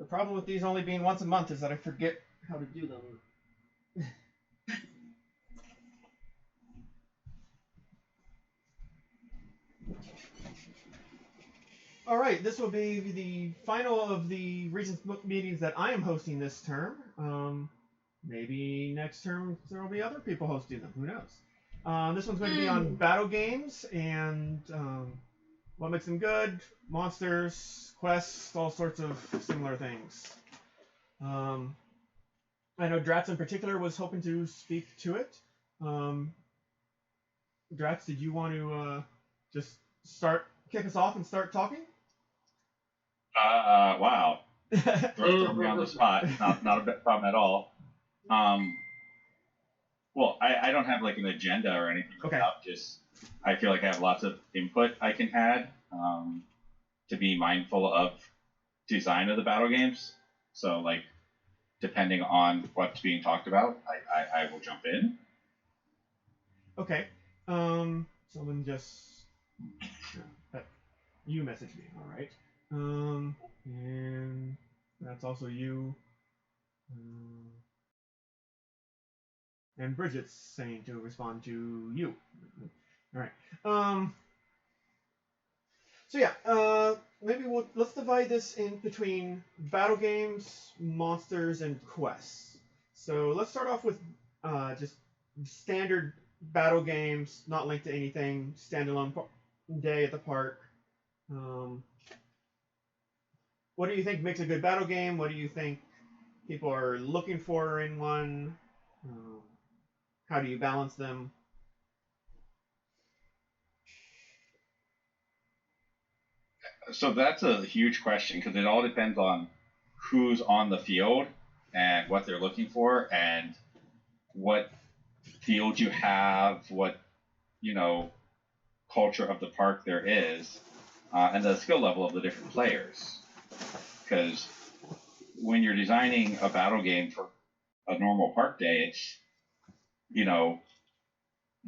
problem with these only being once a month is that I forget how to do them. All right, this will be the final of the Regent's book meetings that I am hosting this term. Maybe next term there will be other people hosting them. Who knows? This one's going to be on Battlegames and what makes them good, monsters, quests, all sorts of similar things. I know Dratz in particular was hoping to speak to it. Dratz, did you want to just kick us off and start talking? Wow. Throw me on the spot. Not a big problem at all. Well, I don't have like an agenda or anything like that. Just I feel like I have lots of input I can add to be mindful of design of the battle games. So like depending on what's being talked about, I will jump in. Okay. Someone just you messaged me. All right. And that's also you. And Bridget's saying to respond to you. All right. So yeah. Maybe let's divide this in between battle games, monsters, and quests. So let's start off with just standard battle games, not linked to anything, standalone day at the park. What do you think makes a good battle game? What do you think people are looking for in one? How do you balance them? So that's a huge question because it all depends on who's on the field and what they're looking for and what field you have, what culture of the park there is, and the skill level of the different players. Because when you're designing a battle game for a normal park day,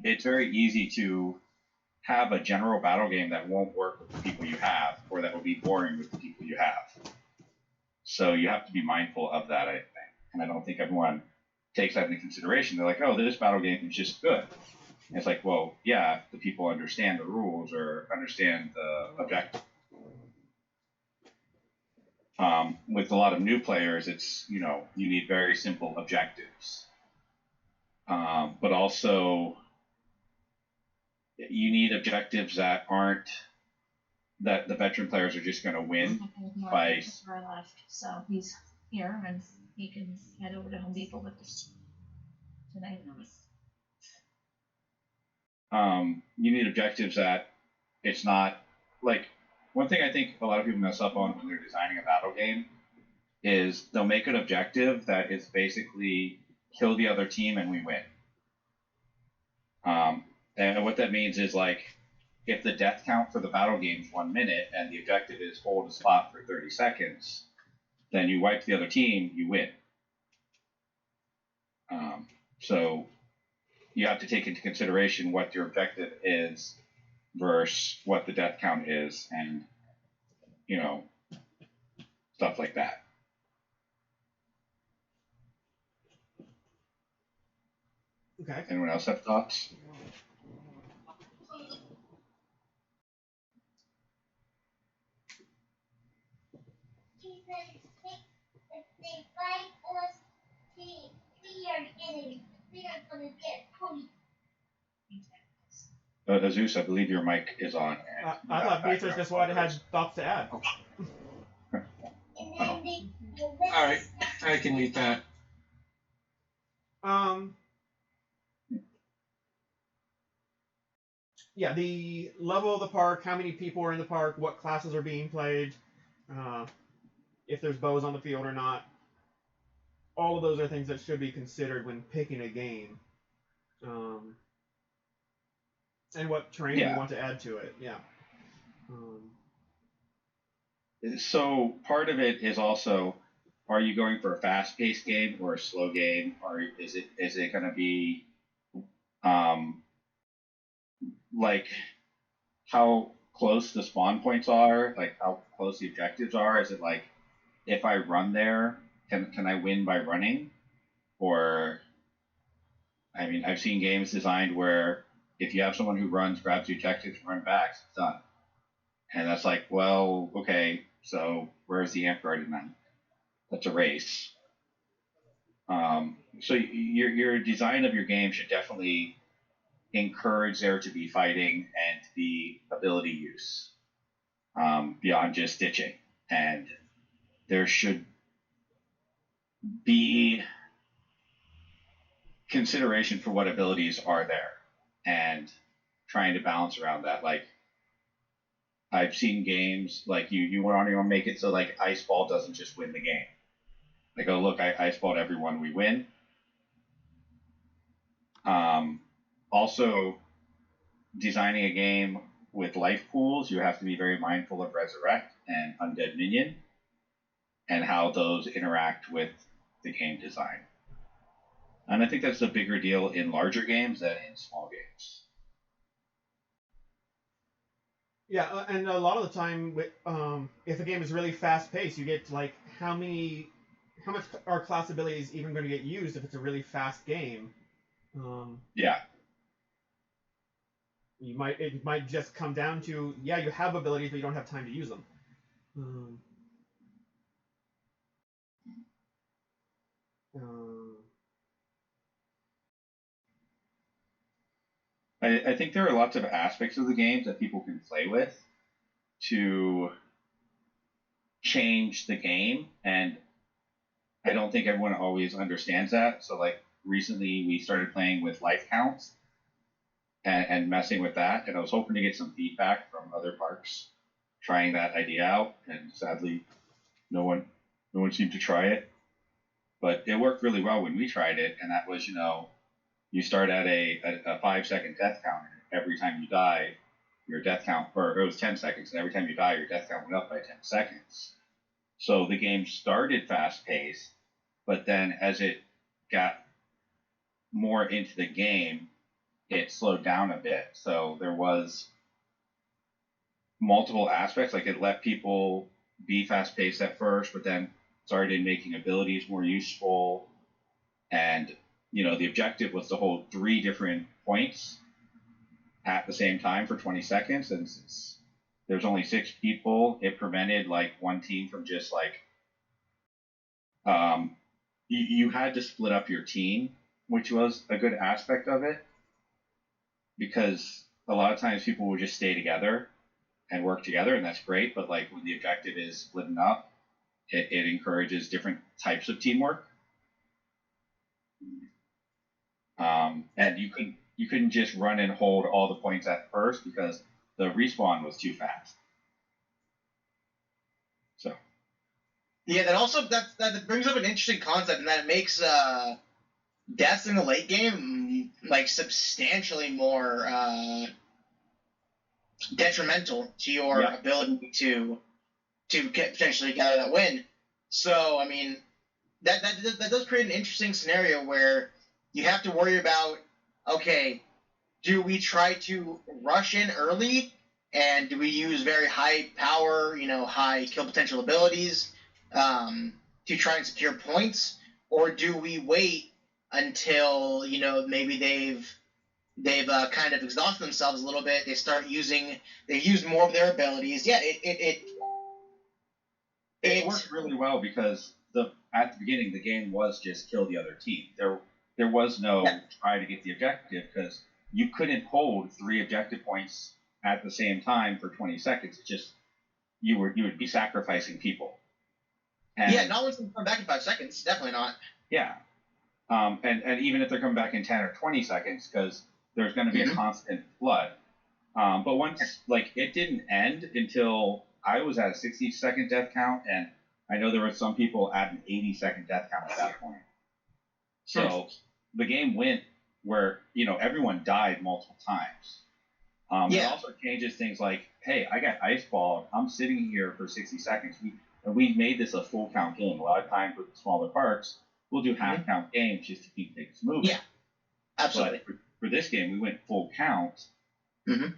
it's very easy to have a general battle game that won't work with the people you have, or that will be boring with the people you have. So you have to be mindful of that, I think. And I don't think everyone takes that into consideration. They're like, oh, this battle game is just good. And it's like, well, yeah, the people understand the rules or understand the objective. With a lot of new players, it's, you need very simple objectives. But also, you need objectives that the veteran players are just going to win by. Left, so he's here and he can head over to Home Depot with us tonight. You need objectives that it's not like. One thing I think a lot of people mess up on when they're designing a battle game is they'll make an objective that is basically kill the other team and we win. And what that means is like if the death count for the battle game is 1 minute and the objective is hold a spot for 30 seconds, then you wipe the other team, you win. So you have to take into consideration what your objective is versus what the death count is and, stuff like that. Okay. Anyone else have thoughts? If they fight us, we are enemies. We are going to get punished. Azus, I believe your mic is on. I thought Beatrice just wanted had thoughts to add. And then All right, I can read that. Yeah, the level of the park, how many people are in the park, what classes are being played, if there's bows on the field or not. All of those are things that should be considered when picking a game. And what terrain you want to add to it, yeah. So part of it is also, are you going for a fast-paced game or a slow game, or is it going to be like how close the spawn points are, like how close the objectives are? Is it like if I run there, can I win by running? Or, I mean, I've seen games designed where if you have someone who runs, grabs the objectives, and run back, it's done. And that's like, well, okay, so where's the amp guard in that? That's a race. So your design of your game should definitely encourage there to be fighting and to be ability use beyond just stitching. And there should be consideration for what abilities are there and trying to balance around that. Like, I've seen games like you want to make it so like ice ball doesn't just win the game. Like, oh look, I ice balled everyone, we win. Also, designing a game with life pools, you have to be very mindful of resurrect and undead minion and how those interact with the game design. And I think that's a bigger deal in larger games than in small games. Yeah, and a lot of the time, if a game is really fast paced, you get like how much are class abilities even going to get used if it's a really fast game? Yeah. It might just come down to, yeah, you have abilities, but you don't have time to use them. I think there are lots of aspects of the games that people can play with to change the game, and I don't think everyone always understands that. So, like, recently we started playing with life counts and messing with that, and I was hoping to get some feedback from other parks trying that idea out, and sadly, no one seemed to try it. But it worked really well when we tried it, and that was, you start at a 5-second death count, and every time you die, your death count, or it was 10 seconds, and every time you die, your death count went up by 10 seconds. So the game started fast-paced, but then as it got more into the game, it slowed down a bit. So there was multiple aspects, like it let people be fast-paced at first, but then started making abilities more useful. And, the objective was to hold 3 different points at the same time for 20 seconds. And since there's only 6 people, it prevented like one team from just like, you had to split up your team, which was a good aspect of it, because a lot of times people would just stay together and work together, and that's great. But like when the objective is splitting up, it encourages different types of teamwork. And you couldn't just run and hold all the points at first because the respawn was too fast. So. Yeah, that brings up an interesting concept, and that makes deaths in the late game like substantially more detrimental to your ability to potentially gather that win. So, I mean, that does create an interesting scenario where you have to worry about, okay, do we try to rush in early, and do we use very high power, high kill potential abilities to try and secure points, or do we wait until maybe they've kind of exhausted themselves a little bit? They use more of their abilities. Yeah, it worked really well because at the beginning the game was just kill the other team. There was no try to get the objective because you couldn't hold 3 objective points at the same time for 20 seconds. It's just you would be sacrificing people. And, not once they come back in 5 seconds. Definitely not. Yeah. And even if they're coming back in 10 or 20 seconds, because there's going to be a constant flood. But once, it didn't end until I was at a 60-second death count, and I know there were some people at an 80-second death count at that point. So the game went where, everyone died multiple times. It also changes things like, hey, I got ice balled. I'm sitting here for 60 seconds. We made this a full count game. A lot of times with smaller parks, we'll do half count games just to keep things moving. Yeah, absolutely. But for this game, we went full count,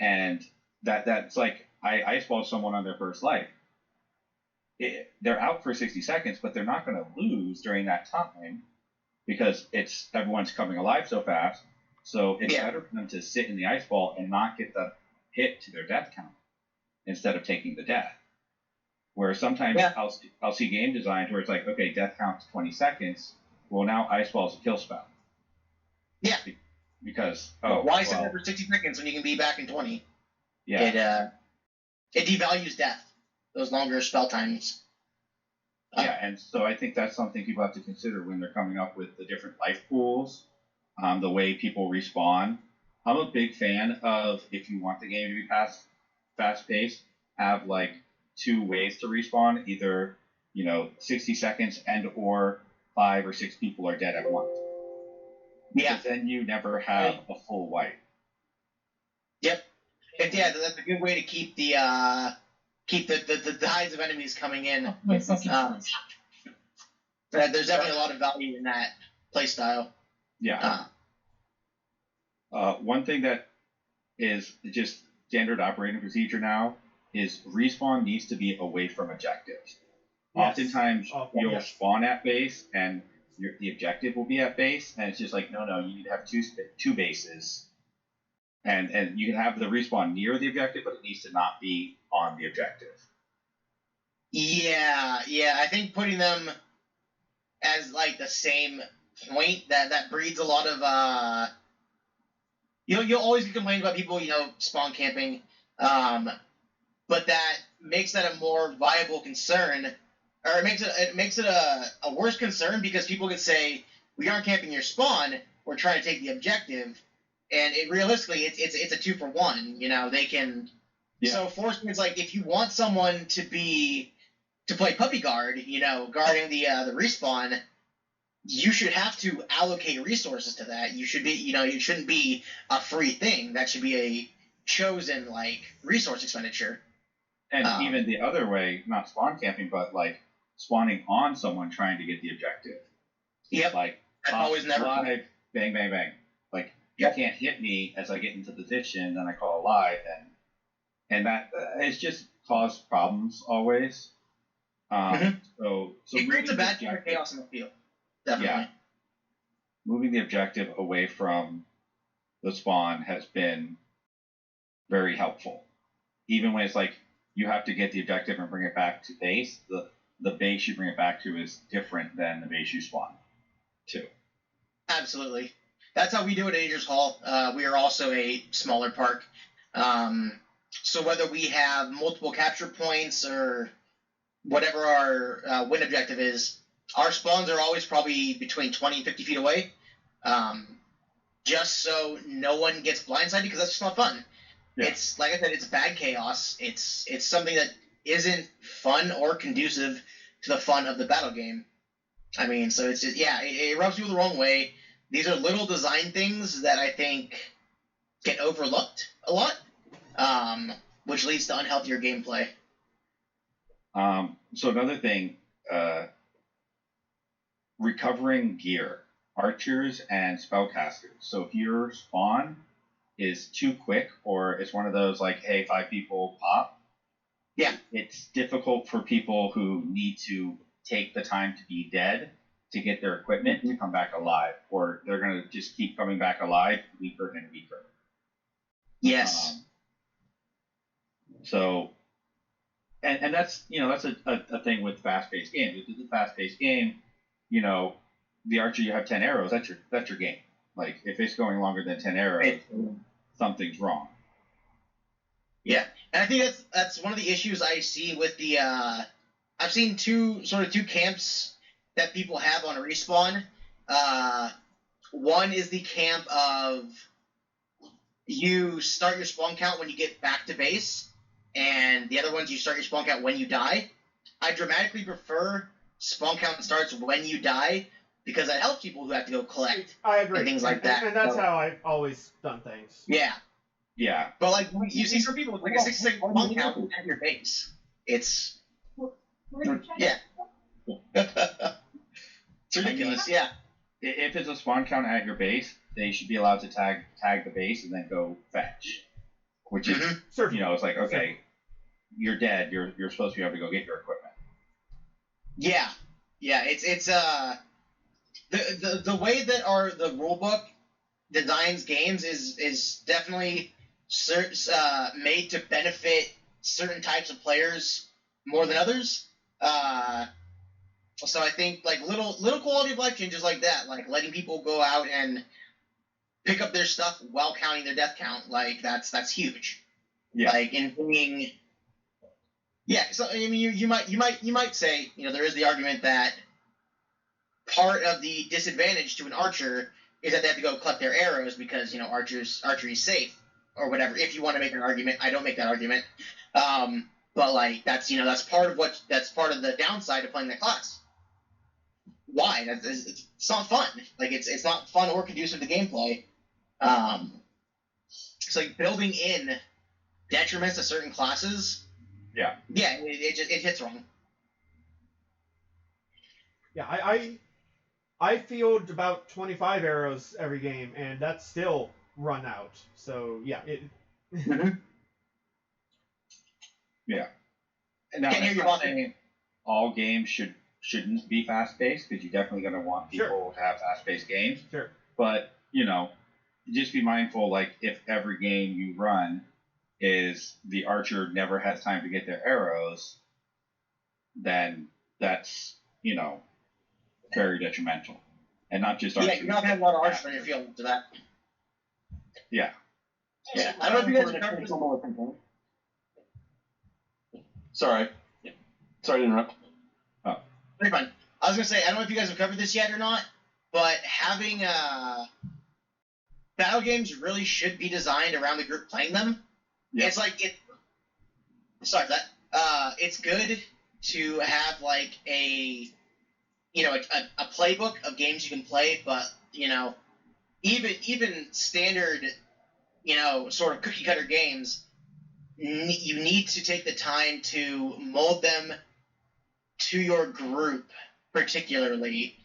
and that's like I ice balled someone on their first life. they're out for 60 seconds, but they're not going to lose during that time because everyone's coming alive so fast. So it's better for them to sit in the ice ball and not get the hit to their death count instead of taking the death. Where sometimes I'll see game designs where it's like, okay, death count's 20 seconds. Well, now ice ball's a kill spell. Yeah. Because why sit there for 60 seconds when you can be back in 20? Yeah. It devalues death. Those longer spell times. Yeah, and so I think that's something people have to consider when they're coming up with the different life pools, the way people respawn. I'm a big fan of, if you want the game to be fast-paced, have like 2 ways to respawn, either 60 seconds and or 5 or 6 people are dead at once. Yeah. Because then you never have a full wipe. Yep. And that's a good way to keep the tides of enemies coming in. There's definitely a lot of value in that playstyle. Yeah. One thing that is just standard operating procedure now is respawn needs to be away from objectives. Yes. Oftentimes you'll spawn at base and the objective will be at base, and it's just like, no, you need to have two bases. And you can have the respawn near the objective, but it needs to not be on the objective. Yeah. I think putting them as like the same point that breeds a lot of you'll always be complaining about people spawn camping, but that makes that a more viable concern, or it makes it a worse concern because people could say, we aren't camping your spawn, we're trying to take the objective. And realistically, it's a 2-for-1. They can. Yeah. So forcing is like, if you want someone to play puppy guard, guarding the respawn, you should have to allocate resources to that. You should be, it shouldn't be a free thing. That should be a chosen resource expenditure. And even the other way, not spawn camping, but spawning on someone trying to get the objective. Yep. That's always never live, bang, bang, bang. You can't hit me as I get into position, then I call alive, and that it's just caused problems always. So it creates a bad chaos in the field. Definitely. Yeah. Moving the objective away from the spawn has been very helpful. Even when it's you have to get the objective and bring it back to base, the base you bring it back to is different than the base you spawn to. Absolutely. That's how we do it at Agers Hall. We are also a smaller park. So whether we have multiple capture points or whatever our win objective is, our spawns are always probably between 20 and 50 feet away, just so no one gets blindsided, because that's just not fun. Yeah. It's, like I said, it's bad chaos. It's something that isn't fun or conducive to the fun of the battle game. I mean, so it's just, it rubs people the wrong way. These are little design things that I think get overlooked a lot, which leads to unhealthier gameplay. So another thing, recovering gear, archers and spellcasters. So if your spawn is too quick, or it's one of those hey, 5 people pop, it's difficult for people who need to take the time to be dead to get their equipment to come back alive, or they're going to just keep coming back alive weaker and weaker. Yes. So, and that's that's a thing with fast-paced games. If it's a fast-paced game, the archer, you have 10 arrows. That's your game. If it's going longer than 10 arrows, something's wrong. Yeah, and I think that's one of the issues I see with the. I've seen two camps that people have on a respawn. One is the camp of you start your spawn count when you get back to base, and the other one's you start your spawn count when you die. I dramatically prefer spawn count starts when you die, because that helps people who have to go collect. I agree. And things like that. And that's how I've always done things. Yeah. Yeah. But you see some people with a 6-second spawn count at your base. It's yeah. It's ridiculous, yeah. If it's a spawn count at your base, they should be allowed to tag the base and then go fetch. Which is, it's okay, you're dead, you're supposed to be able to go get your equipment. Yeah, it's the way that the rulebook designs games is definitely made to benefit certain types of players more than others. So I think like little quality of life changes like that, like letting people go out and pick up their stuff while counting their death count, like that's huge. Yeah. Like in being, yeah. So I mean, you might say, there is the argument that part of the disadvantage to an archer is that they have to go collect their arrows because archery is safe or whatever. If you want to make an argument, I don't make that argument. But like that's part of the downside of playing that class. Why? It's not fun. Like it's not fun or conducive to gameplay. It's like building in detriments to certain classes. Yeah. Yeah, it hits wrong. Yeah, I field about 25 arrows every game, and that's still run out. So yeah, Yeah. Now, Can't hear I'm you, not boss. saying all games shouldn't be fast paced, because you're definitely going to want people to have fast paced games. Sure. But just be mindful. Like if every game you run is the archer never has time to get their arrows, then that's very detrimental, and not just archers. Yeah, you're not having a lot of archers on your field to that. Yeah. Yeah, I don't know if you guys have covered this. Sorry to interrupt. Very fun. I was gonna say I don't know if you guys have covered this yet or not, but having battle games really should be designed around the group playing them. Yeah. It's like sorry for that. It's good to have like a playbook of games you can play, but even standard sort of cookie cutter games, you need to take the time to mold them to your group, particularly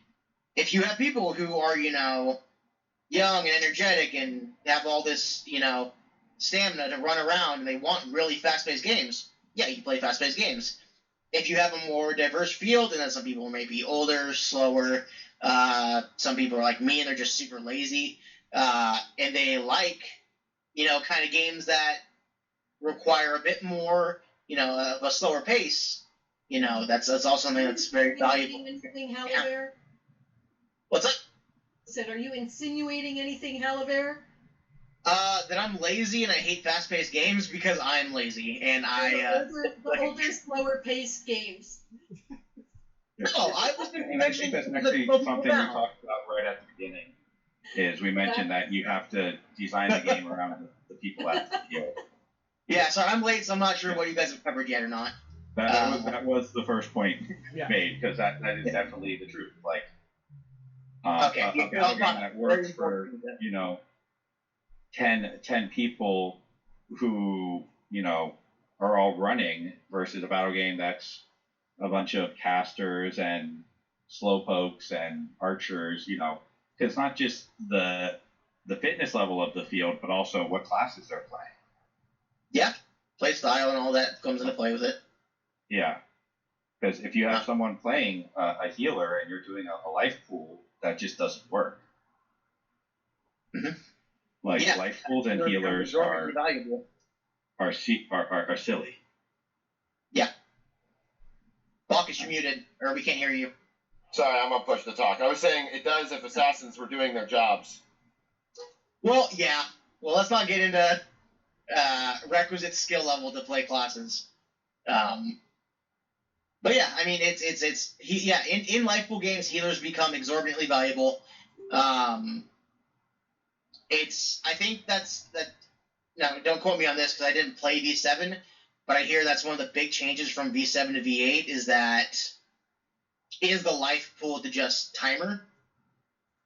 if you have people who are young and energetic and have all this stamina to run around and they want really fast-paced games. Yeah, you play fast-paced games. If you have a more diverse field, and then some people may be older, slower, some people are like me and they're just super lazy, and they like kind of games that require a bit more of a slower pace. That's also something that's very valuable. Anything, Halabear? What's that? I said, are you insinuating anything, Halabear? That I'm lazy and I hate fast-paced games because I'm lazy and The older, slower-paced games. No, I was going to mention that's actually something we talked about right at the beginning. Is we mentioned that you have to design the game around the people at the field. Yeah, so I'm late, so I'm not sure what you guys have covered yet or not. That was the first point made, because that is definitely the truth. Like, a game that works for 10 people who are all running versus a battle game that's a bunch of casters and slowpokes and archers. Because it's not just the fitness level of the field, but also what classes they're playing. Yeah, play style and all that comes into play with it. Yeah, because if you have someone playing a healer and you're doing a life pool, that just doesn't work. Mm-hmm. Life pools and healers are silly. Yeah. Bacchus, you're muted, or we can't hear you. Sorry, I'm gonna push the talk. I was saying it does if assassins were doing their jobs. Well, yeah. Well, let's not get into requisite skill level to play classes. But yeah, I mean, in life pool games, healers become exorbitantly valuable. I think that. Now, don't quote me on this because I didn't play V7, but I hear that's one of the big changes from V7 to V8 is the life pool to just timer.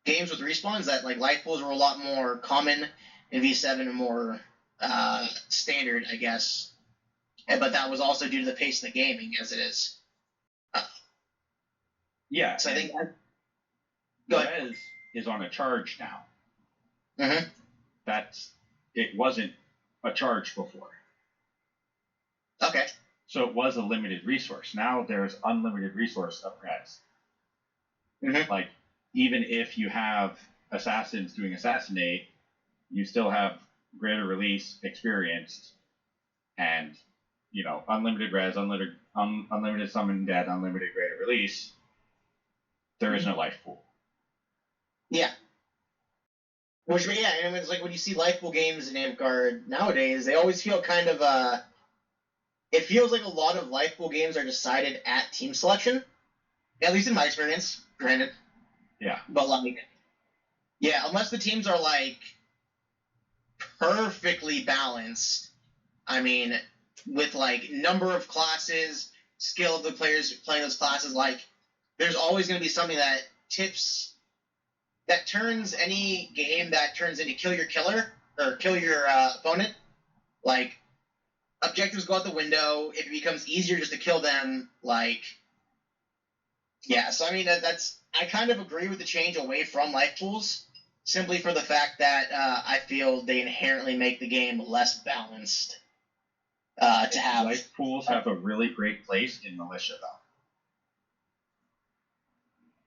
Games with respawns, that like life pools were a lot more common in V7 and more standard, I guess. But that was also due to the pace of the gaming, as it is. Yeah. So I think. Perez is on a charge now. Mm-hmm. It wasn't a charge before. Okay. So it was a limited resource. Now there's unlimited resource of res. Mm-hmm. Like, even if you have assassins doing assassinate, you still have greater release experienced and, unlimited res, unlimited summon dead, unlimited greater release. There is no life pool. Yeah. Which, yeah, and it's like when you see life pool games in Amcard nowadays, they always feel kind of, it feels like a lot of life pool games are decided at team selection. At least in my experience, granted. Yeah. But, yeah, unless the teams are, perfectly balanced, I mean, with, number of classes, skill of the players playing those classes, there's always going to be something that turns any game that turns into kill your killer, or kill your opponent. Objectives go out the window, it becomes easier just to kill them, yeah, so I mean, I kind of agree with the change away from life pools, simply for the fact that I feel they inherently make the game less balanced to have. Life pools have a really great place in militia,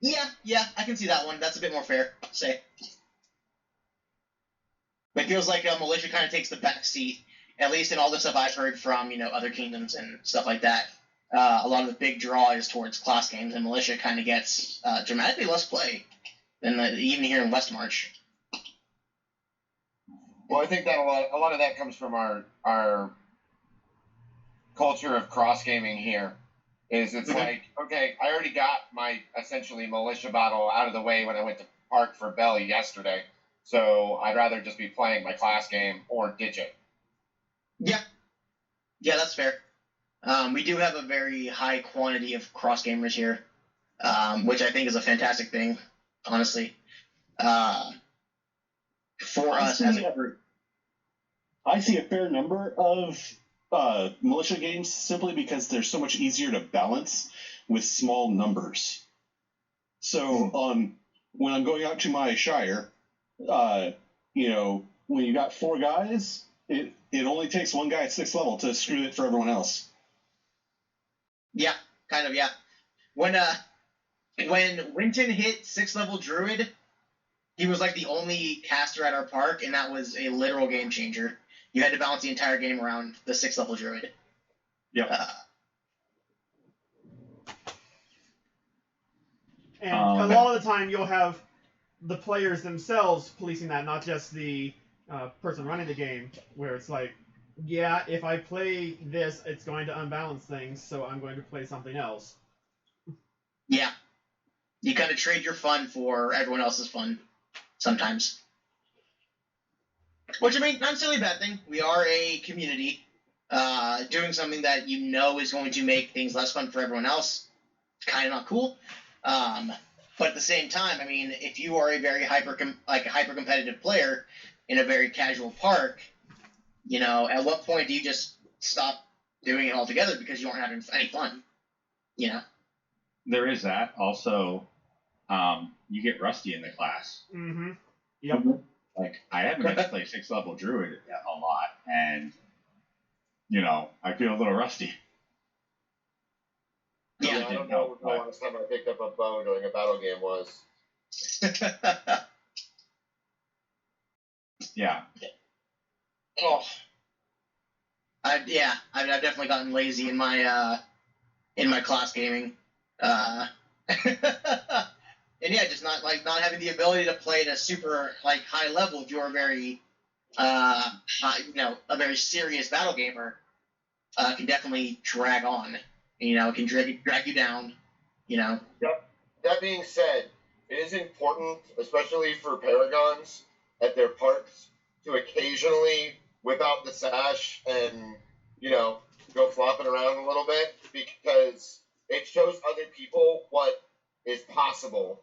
though. Yeah, I can see that one. That's a bit more fair, say. It feels like militia kind of takes the back seat, at least in all the stuff I've heard from, other kingdoms and stuff like that. A lot of the big draw is towards class games, and militia kind of gets dramatically less play than even here in Westmarch. Well, I think that a lot of that comes from our culture of cross gaming here. It's like, okay, I already got my essentially militia battle out of the way when I went to Park for Belly yesterday, so I'd rather just be playing my class game or ditch it. Yeah, that's fair. We do have a very high quantity of cross gamers here, which I think is a fantastic thing, honestly. For us as a group. I see a fair number of militia games simply because they're so much easier to balance with small numbers. So when I'm going out to my Shire, when you got 4 guys, it only takes one guy at 6th level to screw it for everyone else. Yeah, kind of, yeah. When Winton hit 6th level Druid, he was the only caster at our park, and that was a literal game changer. You had to balance the entire game around the 6th level Druid. Yep. And a lot of the time, you'll have the players themselves policing that, not just the person running the game, where it's like, yeah, if I play this, it's going to unbalance things, so I'm going to play something else. Yeah. You kind of trade your fun for everyone else's fun, sometimes. Which, I mean, not necessarily a bad thing. We are a community. Doing something that is going to make things less fun for everyone else, it's kind of not cool. But at the same time, I mean, if you are a very hyper-competitive player in a very casual park, at what point do you just stop doing it altogether because you aren't having any fun? There is that. Also, you get rusty in the class. Mm-hmm. Yep. I haven't had to play 6th level Druid a lot, and, I feel a little rusty. Yeah, I don't know what the last time I picked up a bow during a battle game was. Yeah. Oh. I've definitely gotten lazy in my class gaming. And yeah, just not having the ability to play at a super high level if you're a very a very serious battle gamer, can definitely drag on. It can drag you down. That being said, it is important, especially for Paragons at their parks, to occasionally whip out the sash and, go flopping around a little bit, because it shows other people what is possible.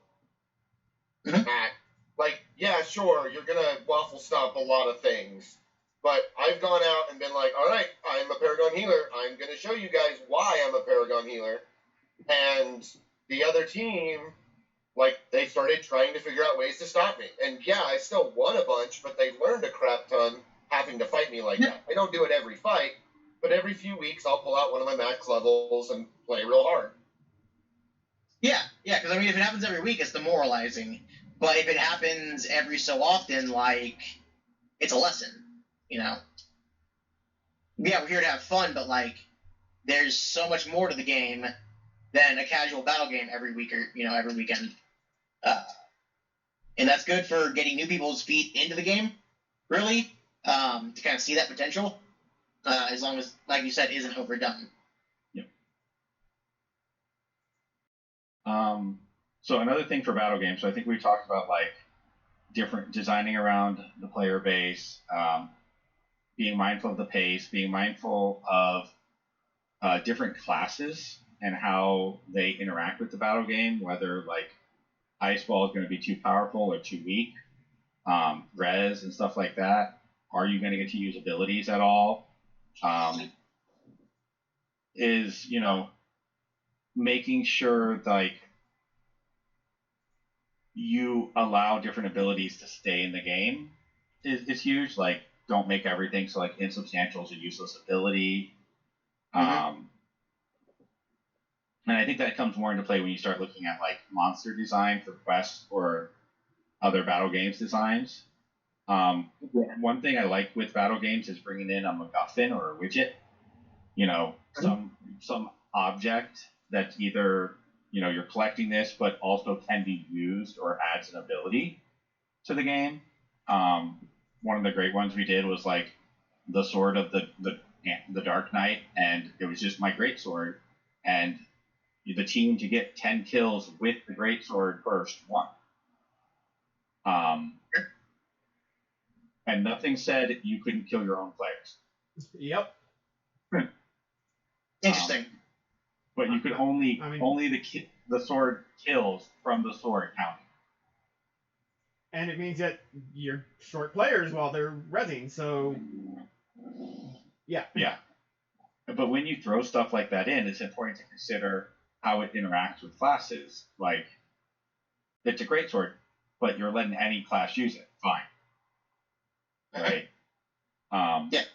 Yeah, sure, you're going to waffle stomp a lot of things, but I've gone out and been like, all right, I'm a Paragon healer. I'm going to show you guys why I'm a Paragon healer. And the other team, they started trying to figure out ways to stop me. And yeah, I still won a bunch, but they learned a crap ton having to fight me like that. I don't do it every fight, but every few weeks I'll pull out one of my max levels and play real hard. Yeah, because I mean, if it happens every week, it's demoralizing. But if it happens every so often, like, it's a lesson, you know? Yeah, we're here to have fun, but, like, there's so much more to the game than a casual battle game every week or, you know, every weekend. And that's good for getting new people's feet into the game, really, to kind of see that potential, as long as, like you said, isn't overdone. Yep. So another thing for battle games, so I think we talked about like different designing around the player base, being mindful of the pace, being mindful of different classes and how they interact with the battle game, whether like ice ball is going to be too powerful or too weak, res and stuff like that. Are you going to get to use abilities at all? Is, you know, making sure like you allow different abilities to stay in the game is huge. Like, don't make everything so like insubstantial is a useless ability. And I think that comes more into play when you start looking at like monster design for quests or other battle games designs. One thing I like with battle games is bringing in a MacGuffin or a widget. You know, some object that's either, you know, you're collecting this, but also can be used or adds an ability to the game. One of the great ones we did was like the sword of the Dark Knight, and it was just my greatsword, and the team to get 10 kills with the greatsword first won. And nothing said you couldn't kill your own players. Yep. Interesting. But you could only the sword kills from the sword counting. And it means that you're short players while they're rezzing, so yeah. Yeah. But when you throw stuff like that in, it's important to consider how it interacts with classes. Like, it's a greatsword, but you're letting any class use it. Fine. Right? Yeah.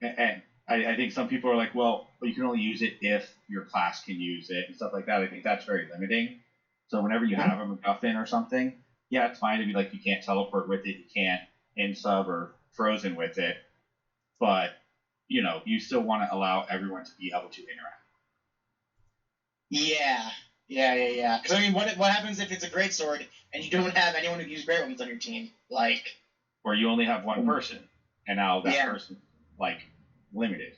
And I think some people are like, well, you can only use it if your class can use it and stuff like that. I think that's very limiting. So whenever you have a MacGuffin or something, yeah, it's fine to be like, you can't teleport with it, you can't in-sub or frozen with it, but, you know, you still want to allow everyone to be able to interact. Yeah. Because, I mean, what happens if it's a greatsword and you don't have anyone who uses great weapons on your team? Like... Or you only have one person, and now that person, like, limited.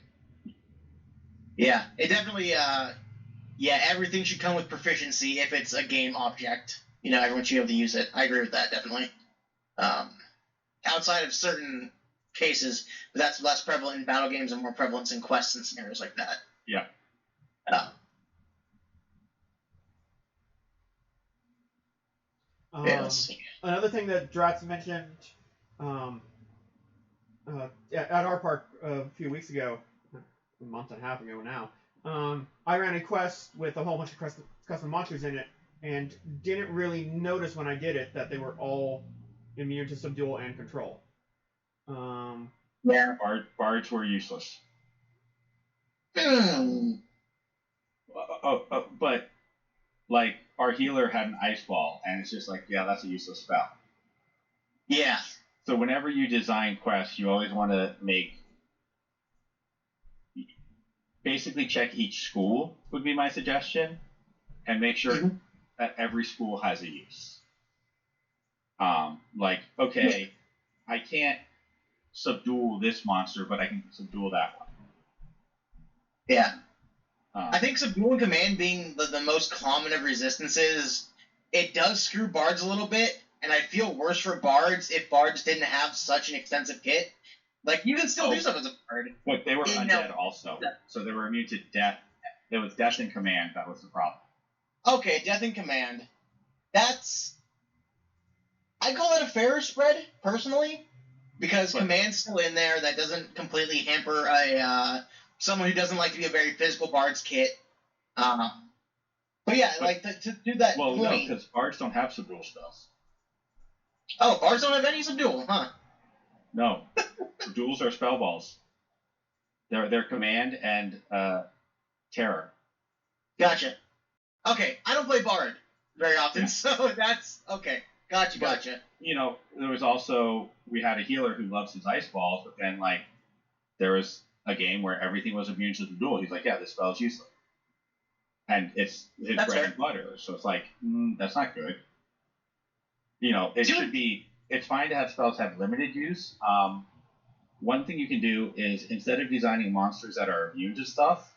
Yeah, it definitely, everything should come with proficiency if it's a game object. You know, everyone should be able to use it. I agree with that, definitely. Outside of certain cases, but that's less prevalent in battle games and more prevalent in quests and scenarios like that. Yeah. Let's see. Another thing that Dratz mentioned at our park a few weeks ago, a month and a half ago now, I ran a quest with a whole bunch of custom monsters in it, and didn't really notice when I did it that they were all immune to subdual and control. Yeah. Bards were useless. But, like, our healer had an ice ball, and it's just like, yeah, that's a useless spell. Yeah. So whenever you design quests, you always want to basically check each school, would be my suggestion, and make sure that every school has a use. Like, okay, I can't subdual this monster, but I can subdual that one. Yeah. I think Subdual and Command being the most common of resistances, it does screw Bards a little bit, and I'd feel worse for Bards if Bards didn't have such an extensive kit. Like, you can still do stuff as a Bard. But they were undead also, so they were immune to death. It was death and command that was the problem. Okay, death and command. I call that a fairer spread, personally, because command's still in there. That doesn't completely hamper someone who doesn't like to be a very physical Bard's kit. But yeah, to do that. Well, no, because Bards don't have subdual spells. Oh, Bards don't have any subdual, huh? No. Subduals are spell balls. Their command and terror. Gotcha. Okay, I don't play Bard very often, Yeah. so that's okay. Gotcha. There was also, we had a healer who loves his ice balls, but then like there was a game where everything was immune to the duel. He's like, yeah, this spell is useless, and it's his That's bread fair. and butter. So it's like, that's not good. It should be. It's fine to have spells have limited use. One thing you can do is, instead of designing monsters that are immune to stuff,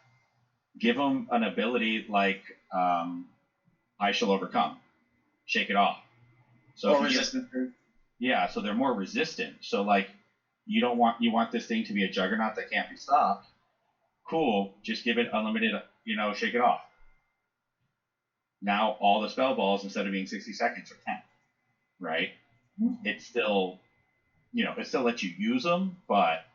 give them an ability like I shall overcome, shake it off. So Or if you give- resistant. yeah, so they're more resistant. So like, you want this thing to be a juggernaut that can't be stopped. Cool, just give it unlimited. Shake it off. Now all the spell balls, instead of being 60 seconds, are 10. Right? It's still, it still lets you use them, but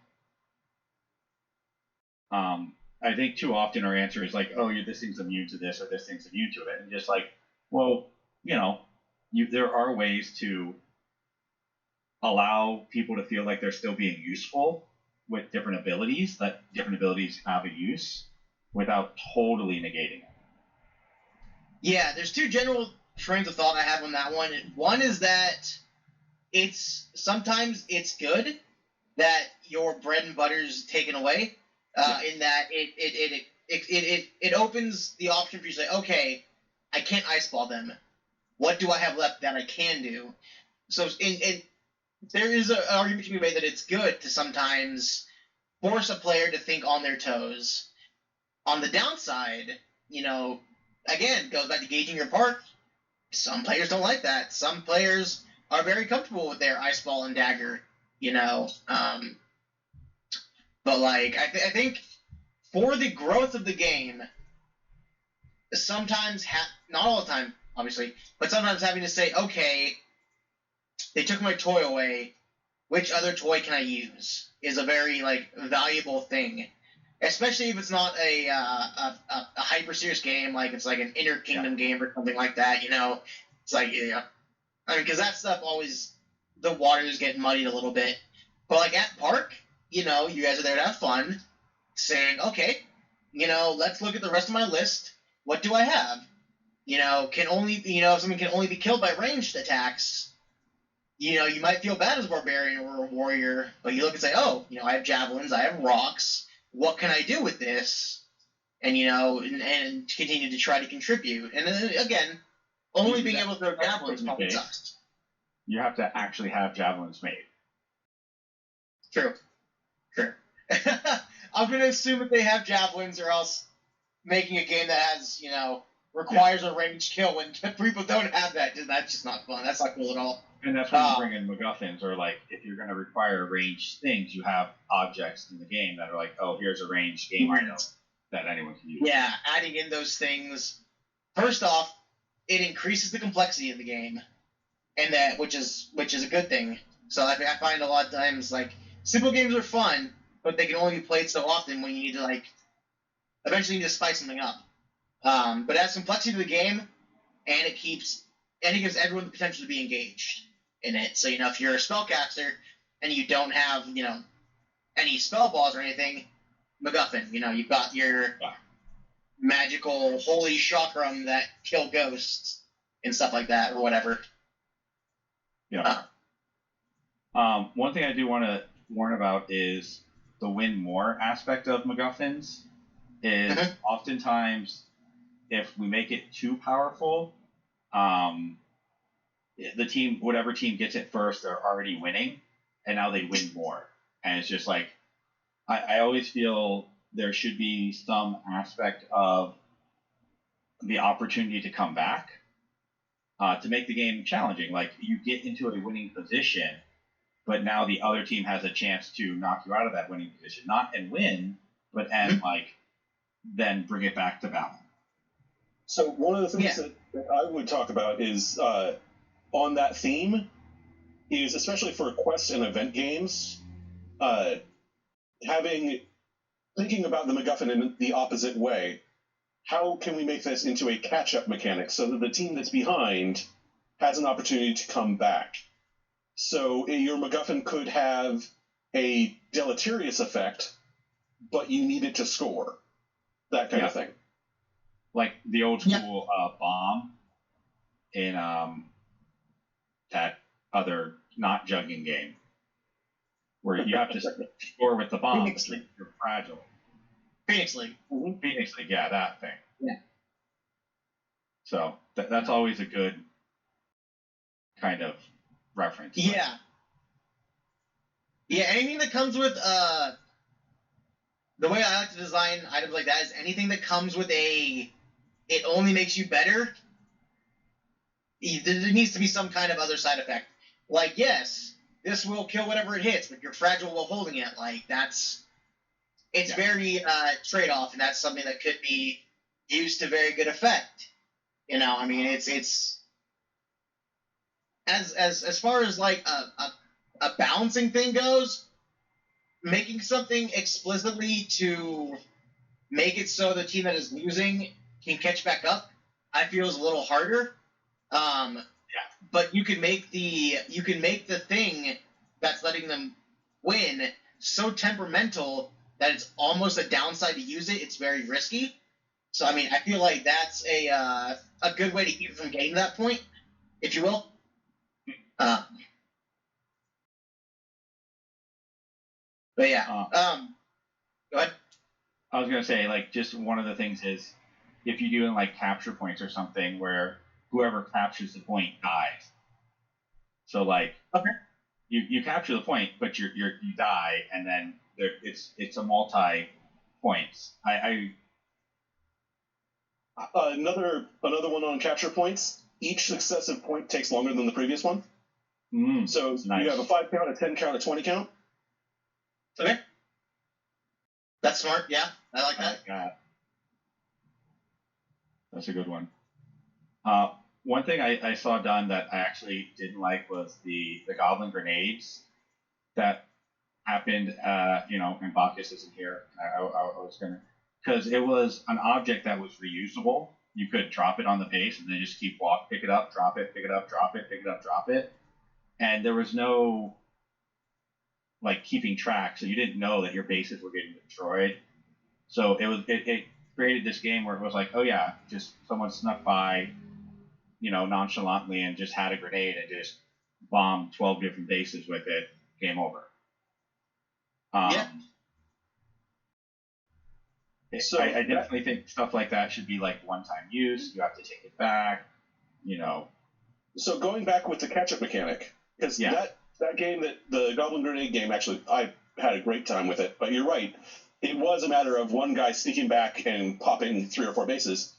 I think too often our answer is like, oh, this thing's immune to this or this thing's immune to it, and just like, well, there are ways to allow people to feel like they're still being useful with different abilities, that different abilities have a use, without totally negating it. Yeah, there's two general trains of thought I have on that one. One is that sometimes it's good that your bread and butter is taken away, in that it opens the option for you to say, okay, I can't ice ball them. What do I have left that I can do? So there is an argument to be made that it's good to sometimes force a player to think on their toes. On the downside, again, goes back to gauging your part. Some players don't like that. Some players are very comfortable with their ice ball and dagger, But like, I think for the growth of the game, sometimes not all the time, obviously, but sometimes having to say, okay, they took my toy away. Which other toy can I use? Is a very valuable thing, especially if it's not a hyper serious game, like it's like an Inner Kingdom game or something like that. It's like because that stuff always, the waters get muddied a little bit. But like at Park, you guys are there to have fun, saying, okay, let's look at the rest of my list. What do I have? If someone can only be killed by ranged attacks, you might feel bad as a barbarian or a warrior, but you look and say, oh, I have javelins, I have rocks. What can I do with this? And and continue to try to contribute. And then again, only being able to throw javelins probably sucks. You have to actually have javelins made. True. I'm gonna assume that they have javelins, or else making a game that has requires a ranged kill when people don't have that. That's just not fun. That's not cool at all. And that's when you bring in MacGuffins, or like, if you're going to require ranged things, you have objects in the game that are like, oh, here's a ranged game item that anyone can use. Yeah, adding in those things. First off, it increases the complexity of the game, and that which is a good thing. So I find a lot of times simple games are fun, but they can only be played so often when you need to eventually need to spice something up. But it adds complexity to the game, and it gives everyone the potential to be engaged in it. So, if you're a spellcaster and you don't have, any spell balls or anything, MacGuffin, you've got your magical holy chakram that kill ghosts and stuff like that, or whatever. Yeah. One thing I do want to warn about is the win more aspect of MacGuffins is oftentimes, if we make it too powerful, the team, whatever team gets it first, they're already winning, and now they win more. And it's just like, I always feel there should be some aspect of the opportunity to come back, to make the game challenging. Like, you get into a winning position, but now the other team has a chance to knock you out of that winning position. Not and win, but then bring it back to battle. So one of the things that I would talk about is, on that theme, is especially for quest and event games, thinking about the MacGuffin in the opposite way. How can we make this into a catch-up mechanic so that the team that's behind has an opportunity to come back? So your MacGuffin could have a deleterious effect but you need it to score. That kind of thing. Like the old school bomb in that other not jugging game, where you have to score with the bomb. Phoenix League. You're fragile. Phoenix League. Phoenix League, yeah, that thing. Yeah. So that's always a good kind of reference. Yeah. Yeah, anything that comes with the way I like to design items like that is anything that comes with it only makes you better. There needs to be some kind of other side effect. Like, yes, this will kill whatever it hits, but you're fragile while holding it. Like, it's very trade-off, and that's something that could be used to very good effect. You know, I mean, it's as far as like a balancing thing goes, making something explicitly to make it so the team that is losing can catch back up, I feel is a little harder. But you can make the thing that's letting them win so temperamental that it's almost a downside to use it. It's very risky. So I mean, I feel like that's a good way to keep it from getting to that point, if you will. But yeah, go ahead. I was gonna say, like, just one of the things is if you do in like capture points or something where whoever captures the point dies. So like, okay, you capture the point, but you die, and then it's a multi points. Another one on capture points. Each successive point takes longer than the previous one. So nice. You have a 5 count, a 10 count, a 20 count. Okay. That's smart, yeah. I like that. That's a good one. One thing I saw done that I actually didn't like was the Goblin Grenades that happened, and Bacchus isn't here. I was going to... Because it was an object that was reusable. You could drop it on the base and then just keep pick it up, drop it, pick it up, drop it, pick it up, drop it. And there was no like keeping track, so you didn't know that your bases were getting destroyed. So it created this game where it was like, oh yeah, just someone snuck by, nonchalantly and just had a grenade and just bombed 12 different bases with it. Game over. Yeah. So I definitely think stuff like that should be like one-time use. You have to take it back, So going back with the catch-up mechanic, because that game, that the Goblin Grenade game, actually, I had a great time with it. But you're right, it was a matter of one guy sneaking back and popping 3 or 4 bases.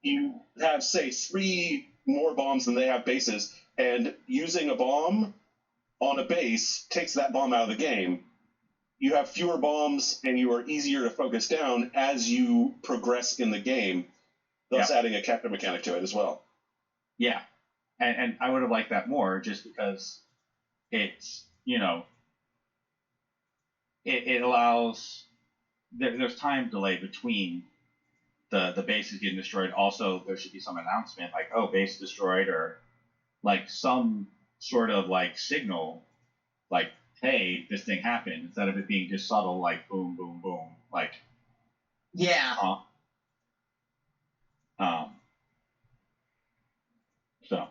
You have, say, 3 more bombs than they have bases, and using a bomb on a base takes that bomb out of the game. You have fewer bombs, and you are easier to focus down as you progress in the game, thus adding a capture mechanic to it as well. Yeah, and I would have liked that more, just because it's, it allows... There's time delay between the bases getting destroyed. Also, there should be some announcement, like, oh, base destroyed, or like some sort of like signal, like, hey, this thing happened, instead of it being just subtle, like boom, boom, boom, like. Yeah. So.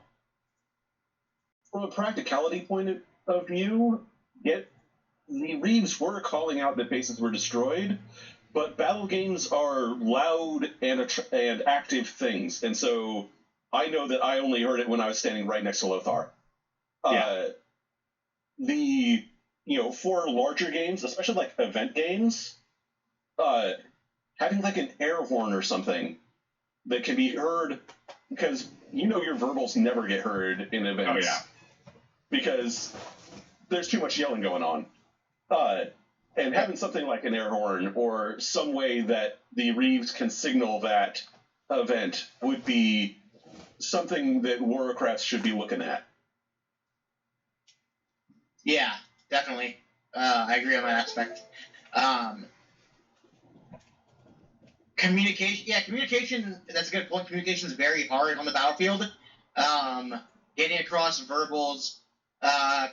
From a practicality point of view, the Reeves were calling out that bases were destroyed, but battle games are loud and active things, and so I know that I only heard it when I was standing right next to Lothar. For larger games, especially like event games, having like an air horn or something that can be heard, because your verbals never get heard in events. Oh yeah. Because there's too much yelling going on. And having something like an air horn or some way that the Reeves can signal that event would be something that Warcrafts should be looking at. Yeah, definitely. I agree on that aspect. Communication, that's a good point. Communication is very hard on the battlefield. Getting across verbals,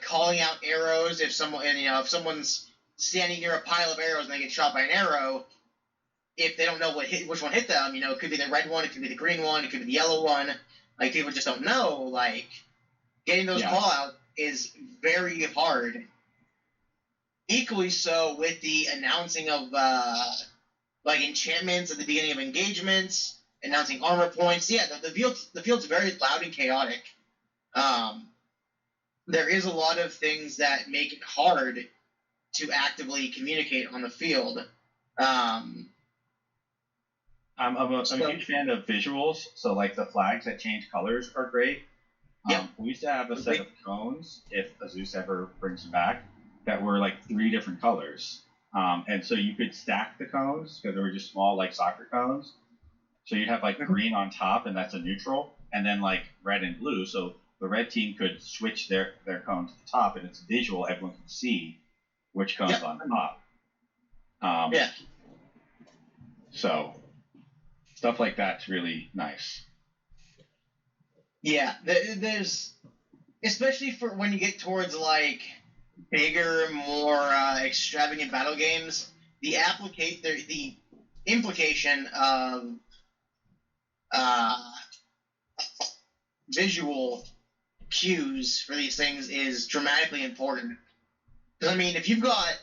calling out arrows if someone's standing near a pile of arrows and they get shot by an arrow, if they don't know which one hit them, it could be the red one, it could be the green one, it could be the yellow one. Like, people just don't know. Like, getting those call out is very hard. Equally so with the announcing of like enchantments at the beginning of engagements, announcing armor points. Yeah, the field's very loud and chaotic. There is a lot of things that make it hard to actively communicate on the field. I'm a huge fan of visuals, so like the flags that change colors are great. We used to have a set of cones, if Azus ever brings them back, that were like 3 different colors. And so you could stack the cones, because they were just small, like soccer cones. So you'd have like green on top, and that's a neutral, and then like red and blue. So the red team could switch their cone to the top, and it's visual, everyone can see which cone's on top. So stuff like that's really nice. Yeah, there's, especially for when you get towards like bigger, more extravagant battle games, the implication of visual cues for these things is dramatically important. Because, I mean, if you've got,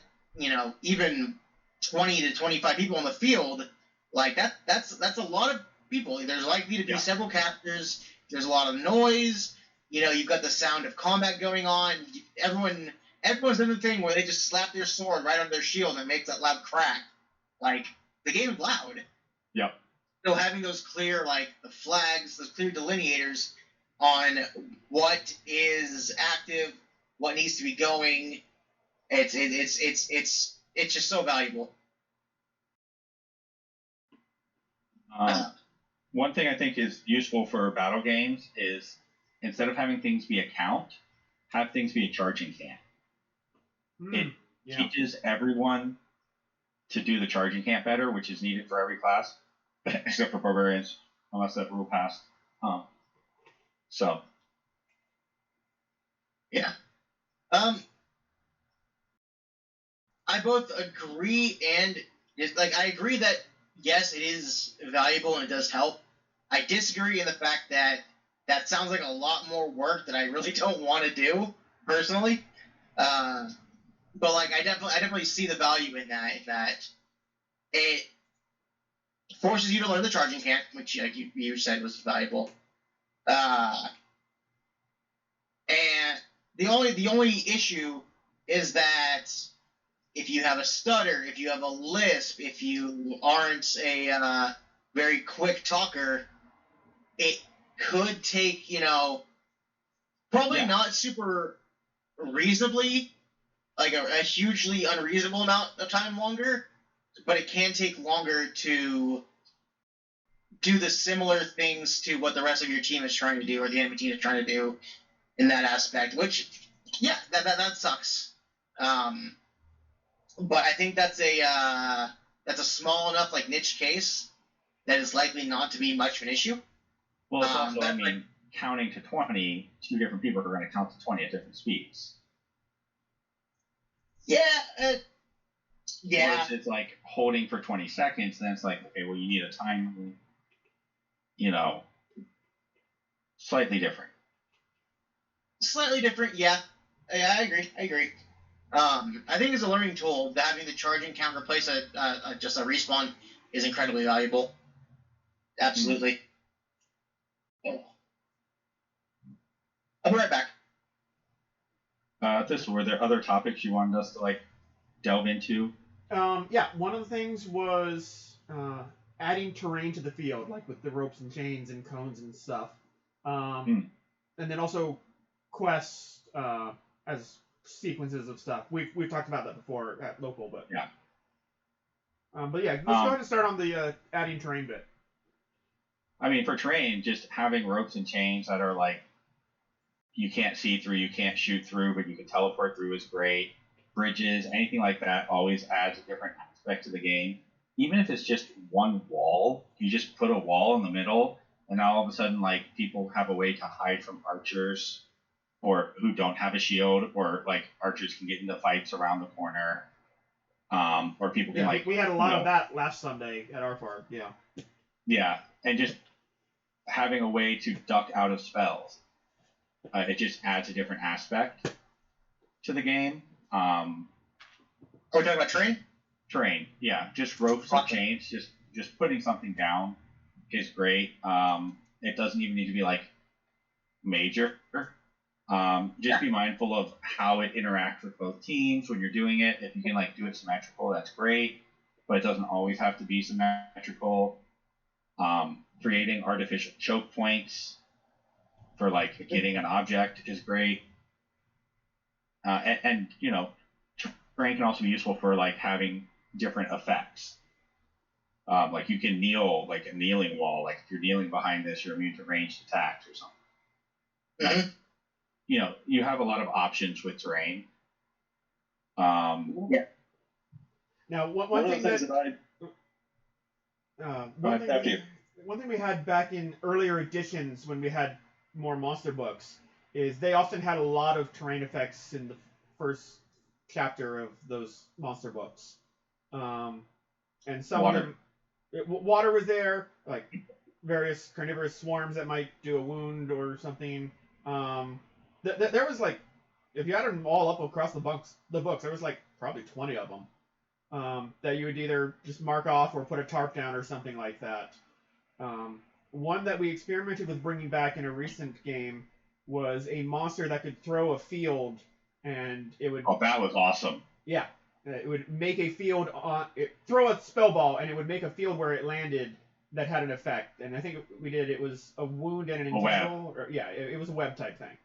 even 20 to 25 people on the field, like, that's a lot of people. There's likely to be several captures. There's a lot of noise. You've got the sound of combat going on. Everyone's done the thing where they just slap their sword right on their shield and it makes that loud crack. Like, the game is loud. Yep. So having those clear, like, the flags, those clear delineators on what is active, what needs to be going, it's just so valuable. One thing I think is useful for battle games is, instead of having things be a count, have things be a charging can. It teaches everyone to do the charging camp better, which is needed for every class, except for barbarians, unless that rule passed. Yeah. I both agree and I agree that yes, it is valuable and it does help. I disagree in the fact that that sounds like a lot more work that I really don't want to do personally. But like I definitely see the value in that it forces you to learn the charging camp, which like you said was valuable. And the only issue is that if you have a stutter, if you have a lisp, if you aren't a very quick talker, it could take, probably not super reasonably, like a hugely unreasonable amount of time longer, but it can take longer to do the similar things to what the rest of your team is trying to do or the enemy team is trying to do in that aspect, which, yeah, that sucks. But I think that's a small enough like niche case that is likely not to be much of an issue. Well, it's also, counting to 20, 2 different people are going to count to 20 at different speeds. Yeah. Or if it's like holding for 20 seconds, then it's like, okay, well, you need a time, slightly different. Slightly different, yeah. Yeah, I agree. I think as a learning tool, having the charging count replace just a respawn is incredibly valuable. Absolutely. I'll be right back. Were there other topics you wanted us to delve into? Yeah, one of the things was adding terrain to the field, like with the ropes and chains and cones and stuff. And then also quests as sequences of stuff. We've talked about that before at local, but yeah. But yeah, let's go ahead and start on the adding terrain bit. I mean, for terrain, just having ropes and chains that are you can't see through, you can't shoot through, but you can teleport through is great. Bridges, anything like that always adds a different aspect to the game. Even if it's just one wall, you just put a wall in the middle, and now all of a sudden, people have a way to hide from archers, or who don't have a shield, or archers can get into fights around the corner. or people can Yeah, we had a lot you of that last Sunday at our park. Yeah. Yeah, and just having a way to duck out of spells, it just adds a different aspect to the game. Are we talking about train? Terrain, yeah, just ropes and chains, just putting something down is great. It doesn't even need to be like major. Just be mindful of how it interacts with both teams when you're doing it. If you can like do it symmetrical, that's great, but it doesn't always have to be symmetrical. Creating artificial choke points for like getting an object is great. And you know, terrain can also be useful for like having different effects. Like you can kneel, like a kneeling wall. Like if you're kneeling behind this, you're immune to ranged attacks or something. Mhm. You know, you have a lot of options with terrain. Yeah. Now, one One of thing the things that after one thing we had back in earlier editions when we had more monster books is they often had a lot of terrain effects in the first chapter of those monster books. And some Water. of them, water was there, like various carnivorous swarms that might do a wound or something. There was like, if you added them all up across the books, there was like probably 20 of them that you would either just mark off or put a tarp down or something like that. One that we experimented with bringing back in a recent game was a monster that could throw a field, and it would. Oh, that was awesome. Yeah, it would make a field throw a spell ball, and it would make a field where it landed that had an effect. And I think it was a wound and an entangle. It was a web type thing.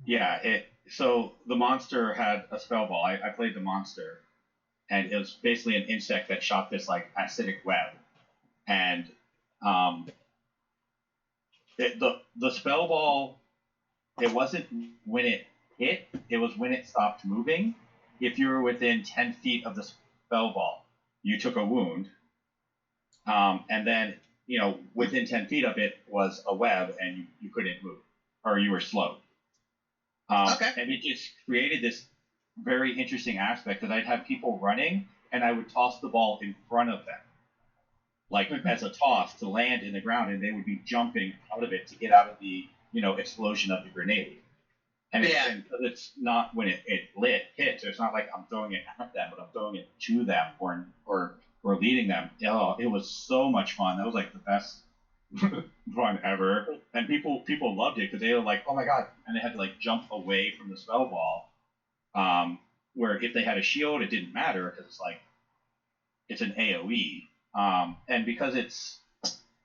Yeah, so the monster had a spell ball. I played the monster, and it was basically an insect that shot this like acidic web, and the spell ball, it wasn't when it hit, it was when it stopped moving. If you were within 10 feet of the spell ball, you took a wound, and then within 10 feet of it was a web, and you couldn't move, or you were slowed. Okay. And it just created this very interesting aspect that I'd have people running, and I would toss the ball in front of them, like as a toss to land in the ground, and they would be jumping out of it to get out of the explosion of the grenade. And it's not when it hits. It's not like I'm throwing it at them, but I'm throwing it to them or leading them. Oh, it was so much fun. That was like the best fun ever, and people loved it because they were like, oh my god, and they had to like jump away from the spell ball, where if they had a shield it didn't matter because it's an AoE, and because it's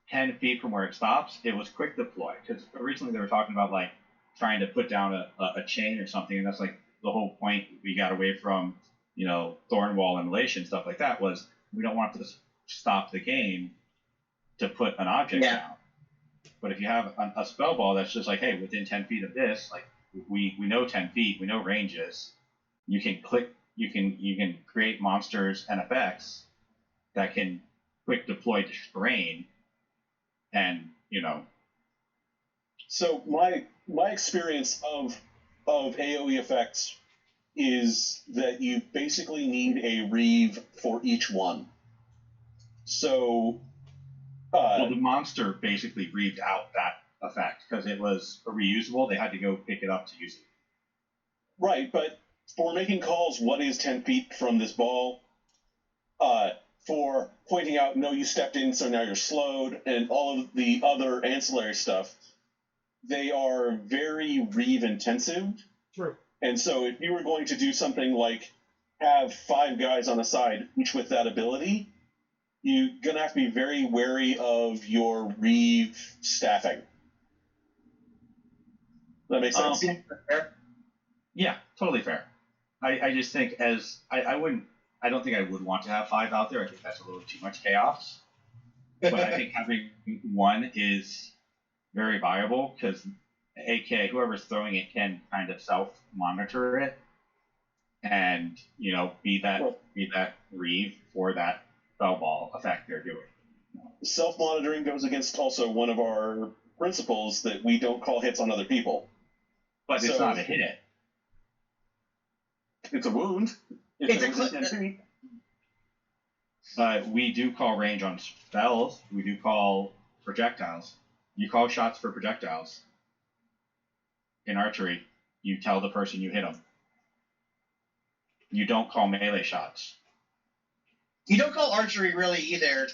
10 feet from where it stops, it was quick deploy, because originally they were talking about like trying to put down a chain or something, and that's like the whole point we got away from Thornwall Immolation, stuff like that, was we don't want to stop the game to put an object down. But if you have a spell ball that's just like, hey, within 10 feet of this, like we know 10 feet, we know ranges, you can create monsters and effects that can quick deploy to terrain, and So my experience of AoE effects is that you basically need a reeve for each one. So well, the monster basically reeved out that effect because it was reusable. They had to go pick it up to use it. Right, but for making calls, what is 10 feet from this ball? For pointing out, no, you stepped in, so now you're slowed, and all of the other ancillary stuff, they are very reeve intensive. True. And so if you were going to do something like have 5 guys on the side, each with that ability, you're going to have to be very wary of your reeve staffing. That makes sense? Yeah, totally fair. I just think I don't think I would want to have 5 out there. I think that's a little too much chaos. But I think having 1 is very viable because AK, whoever's throwing it, can kind of self-monitor it and be that reeve for that spell ball effect they're doing. Self-monitoring goes against also one of our principles that we don't call hits on other people. But it's not a hit. It's a wound. If It's there a was cl- intensity, We do call range on spells. We do call projectiles. You call shots for projectiles. In archery, you tell the person you hit them. You don't call melee shots. You don't call archery really either.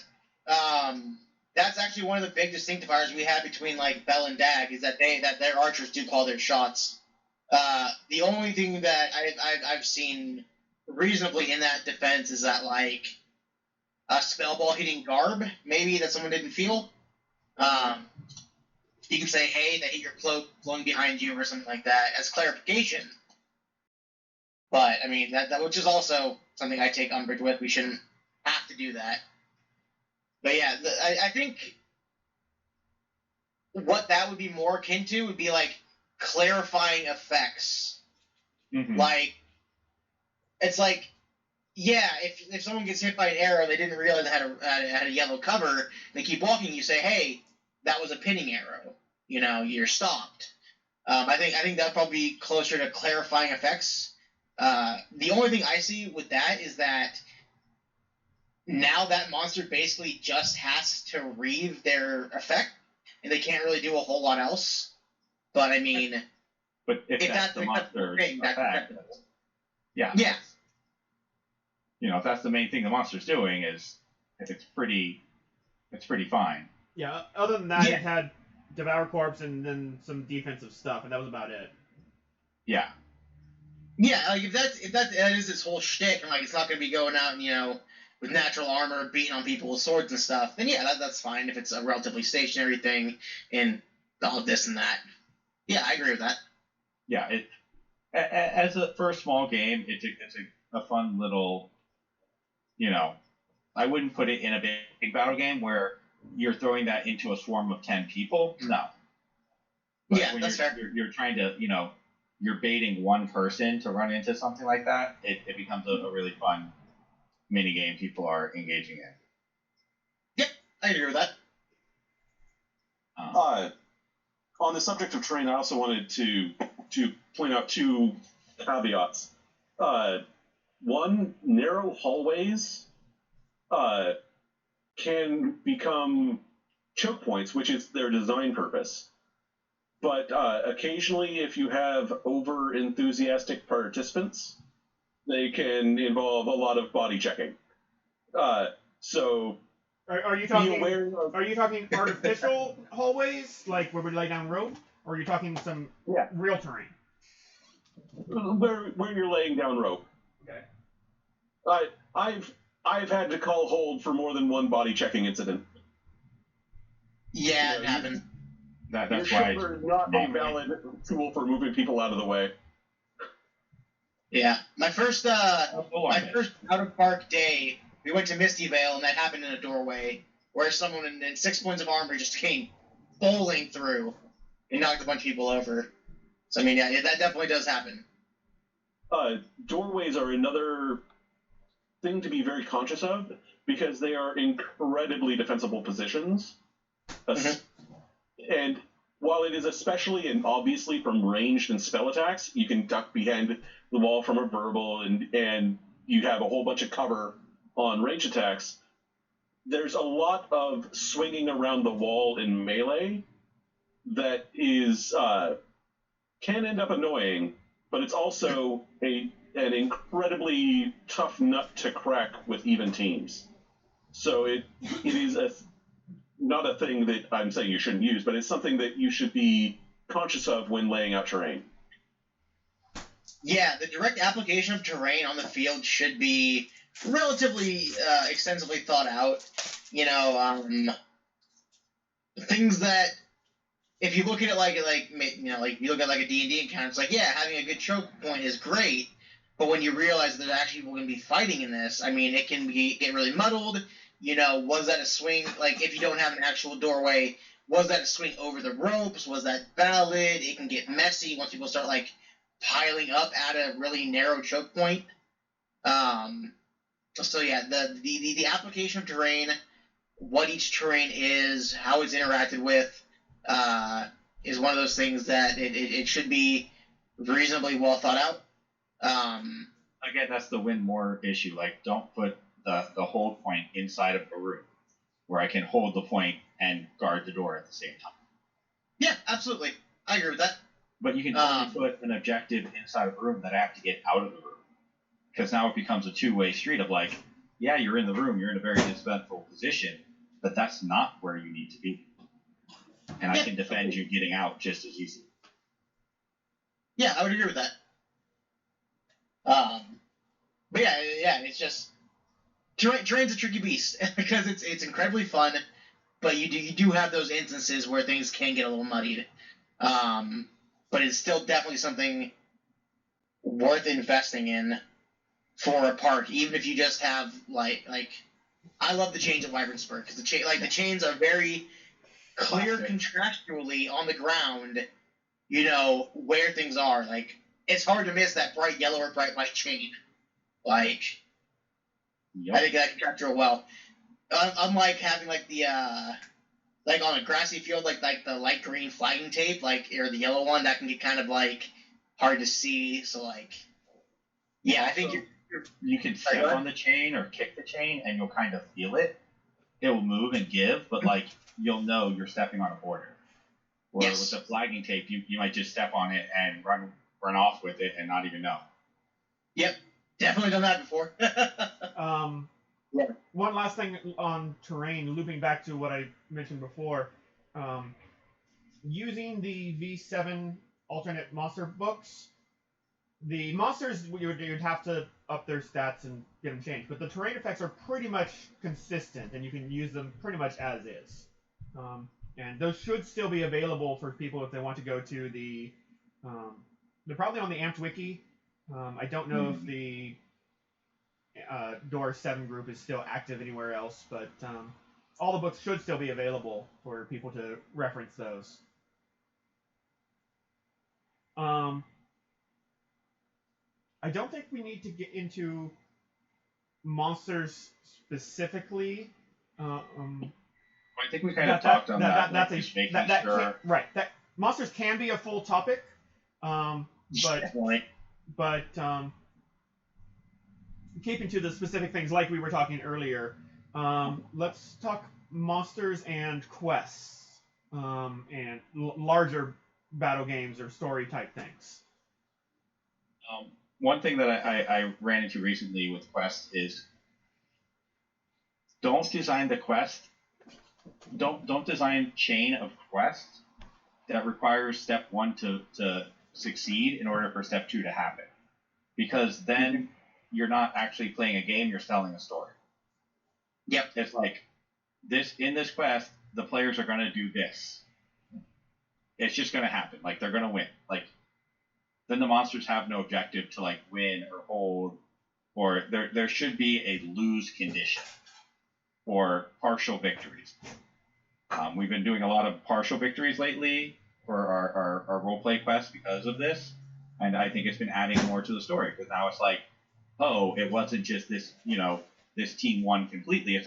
That's actually one of the big distinctifiers we have between like Bell and Dag is that their archers do call their shots. The only thing that I've seen reasonably in that defense is that like a spell ball hitting Garb, maybe that someone didn't feel. You can say, hey, that hit your cloak flowing behind you or something like that as clarification. But I mean that which is also something I take umbrage with. We shouldn't have to do that. But yeah, I think what that would be more akin to would be like clarifying effects. Mm-hmm. Like, it's like, yeah, if someone gets hit by an arrow, they didn't realize it had a yellow cover, and they keep walking, you say, hey, that was a pinning arrow. You know, you're stopped. I think that'd probably be closer to clarifying effects. The only thing I see with that is that now that monster basically just has to reave their effect, and they can't really do a whole lot else. But I mean, but if that's the monster's effect, yeah. You know, if that's the main thing the monster's doing, it's pretty fine. Yeah. Other than that, Yeah. it had Devour Corpse and then some defensive stuff, and that was about it. Yeah. Yeah, like if that is its whole shtick, and like it's not going to be going out and with natural armor beating on people with swords and stuff, then yeah, that's fine if it's a relatively stationary thing and all this and that. Yeah, I agree with that. Yeah, for a small game, it's a fun little, I wouldn't put it in a big battle game where you're throwing that into a swarm of 10 people. No. But Yeah, when that's fair. You're trying to, you're baiting one person to run into something like that, it becomes a really fun mini game people are engaging in. Yep, I agree with that. On the subject of terrain, I also wanted to point out two caveats. One, narrow hallways can become choke points, which is their design purpose. But occasionally, if you have over-enthusiastic participants, they can involve a lot of body checking. So Are you talking? Are you talking artificial hallways, like where we lay down rope, or are you talking some real terrain? where you're laying down rope. Okay. I've had to call hold for more than one body checking incident. Yeah, it happened. That's Your why shoulder is not a valid tool for moving people out of the way. Yeah, my first out of park day, we went to Misty Vale, and that happened in a doorway where someone in 6 points of armor just came bowling through and knocked a bunch of people over. So I mean, yeah, that definitely does happen. Doorways are another thing to be very conscious of because they are incredibly defensible positions. And while it is especially and obviously from ranged and spell attacks, you can duck behind the wall from a verbal and you have a whole bunch of cover on range attacks. There's a lot of swinging around the wall in melee that is can end up annoying, but it's also an incredibly tough nut to crack with even teams. So it is not a thing that I'm saying you shouldn't use, but it's something that you should be conscious of when laying out terrain. Yeah, the direct application of terrain on the field should be relatively extensively thought out. Things that if you look at it like you look at like a D&D encounter, it's like, yeah, having a good choke point is great, but when you realize that there's actually people going to be fighting in this, I mean, it can get really muddled. Was that a swing? Like, if you don't have an actual doorway, was that a swing over the ropes? Was that valid? It can get messy once people start, like, piling up at a really narrow choke point. So, yeah, the application of terrain, what each terrain is, how it's interacted with, is one of those things that it should be reasonably well thought out. again, that's the win more issue. Like, don't put the hold point inside of a room where I can hold the point and guard the door at the same time. Yeah, absolutely. I agree with that. But you can only put an objective inside of a room that I have to get out of the room. Because now it becomes a two-way street of like, yeah, you're in the room, you're in a very disadvantaged position, but that's not where you need to be. And I can defend you getting out just as easily. Yeah, I would agree with that. But yeah, it's just terrain's a tricky beast because it's incredibly fun, but you do have those instances where things can get a little muddied. But it's still definitely something worth investing in for a park, even if you just have like I love the chains at Wyvern Spur because the chains are very clear contractually on the ground, where things are. Like, it's hard to miss that bright yellow or bright white chain. Like, I think that contracts real well. Unlike having the like on a grassy field, like the light green flagging tape, or the yellow one, that can get kind of hard to see. So I think you can step on the chain or kick the chain, and you'll kind of feel it. It will move and give, but you'll know you're stepping on a border. Or with the flagging tape, you might just step on it and run off with it and not even know. Yep, definitely done that before. One last thing on terrain, looping back to what I mentioned before, using the V7 alternate monster books, the monsters you'd have to up their stats and get them changed, but the terrain effects are pretty much consistent, and you can use them pretty much as is. And those should still be available for people if they want to go to the. They're probably on the Amped Wiki. I don't know if the Door 7 group is still active anywhere else, but all the books should still be available for people to reference those. I don't think we need to get into monsters specifically. I think we kind of talked on that. Right. That monsters can be a full topic, but keeping to the specific things like we were talking earlier, let's talk monsters and quests, and larger battle games or story type things. One thing that I ran into recently with quests is don't design the quest. Don't design chain of quests that requires step 1 to succeed in order for step 2 to happen, because then you're not actually playing a game, you're telling a story. Yep. It's like in this quest, the players are going to do this. It's just going to happen. They're going to win. Then the monsters have no objective to win or hold, or there should be a lose condition or partial victories. We've been doing a lot of partial victories lately for our roleplay quests because of this, and I think it's been adding more to the story, because now it's it wasn't just this, this team won completely. It's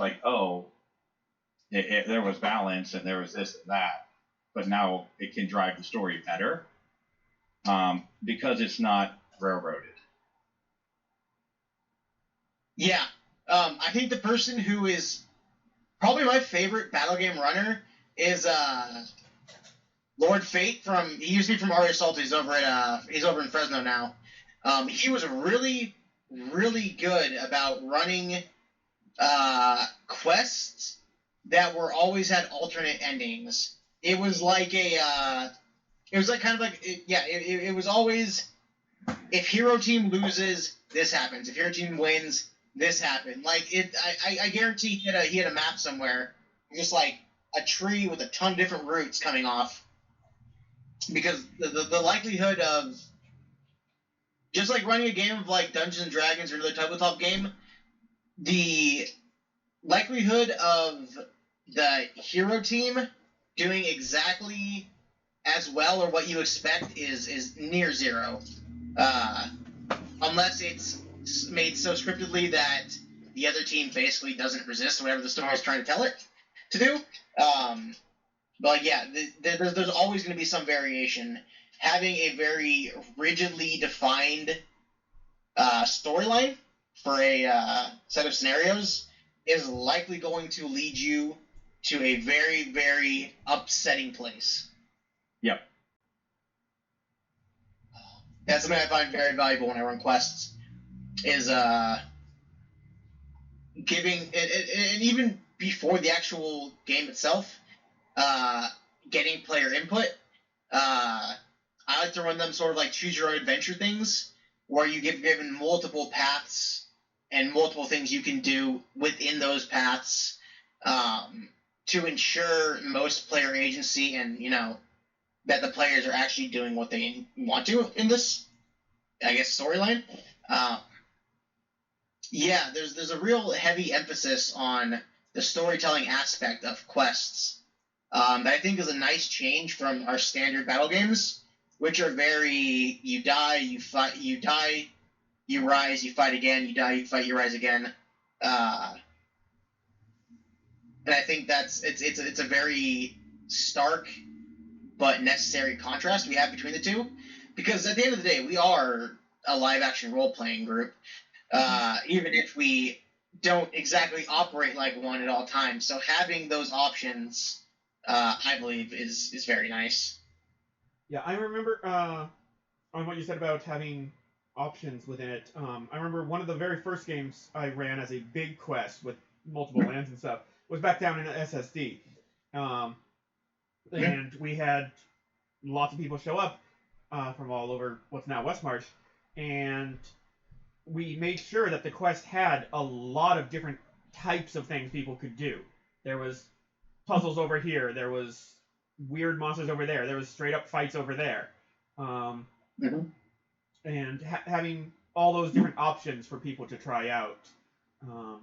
there was balance and there was this and that, but now it can drive the story better, because it's not railroaded. Yeah. I think the person who is probably my favorite battle game runner is Lord Fate he used to be from Aria Assault. He's over in Fresno now. He was really, really good about running quests that always had alternate endings. It was it was always, if hero team loses, this happens. If hero team wins, this happened. I guarantee he had a map somewhere, just a tree with a ton of different routes coming off. Because the likelihood of just running a game of Dungeons and Dragons or another tabletop game, the likelihood of the hero team doing exactly as well or what you expect is near zero, unless it's made so scriptedly that the other team basically doesn't resist whatever the story is trying to tell it to do. But there's always going to be some variation. Having a very rigidly defined storyline for a set of scenarios is likely going to lead you to a very, very upsetting place. Yep. That's something I find very valuable when I run quests, is giving, and even before the actual game itself, getting player input. I like to run them sort of like choose your own adventure things, where you get given multiple paths and multiple things you can do within those paths, to ensure most player agency and, that the players are actually doing what they want to in this, I guess, storyline. Yeah, there's a real heavy emphasis on the storytelling aspect of quests, that I think is a nice change from our standard battle games, which are very, you die, you fight, you die, you rise, you fight again, you die, you fight, you rise again. And I think it's a very stark but necessary contrast we have between the two, because at the end of the day, we are a live action role playing group, even if we don't exactly operate like one at all times. So having those options, I believe, is very nice. Yeah, I remember on what you said about having options within it. I remember one of the very first games I ran as a big quest with multiple lands and stuff was back down in SSD. And we had lots of people show up from all over what's now Westmarch, and we made sure that the quest had a lot of different types of things people could do. There was puzzles over here, there was weird monsters over there, there was straight up fights over there. And having all those different options for people to try out,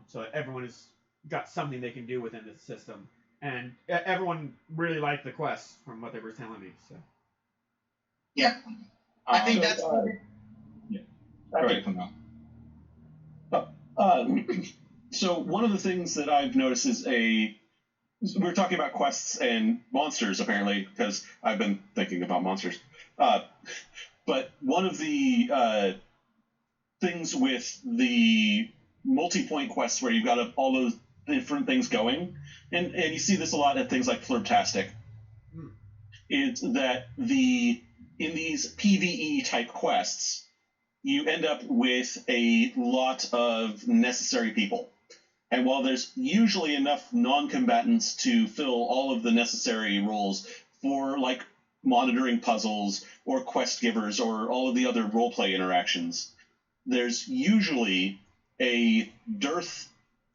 so that everyone has got something they can do within the system. And everyone really liked the quest from what they were telling me. So. Yeah, I think that's. Yeah. Go ahead, So one of the things that I've noticed is we're talking about quests and monsters, apparently, because I've been thinking about monsters. But one of the things with the multi-point quests where you've got all those different things going, and you see this a lot at things like Flirtastic, is that in these PvE type quests, you end up with a lot of necessary people. And while there's usually enough non-combatants to fill all of the necessary roles for, like, monitoring puzzles or quest givers or all of the other roleplay interactions, there's usually a dearth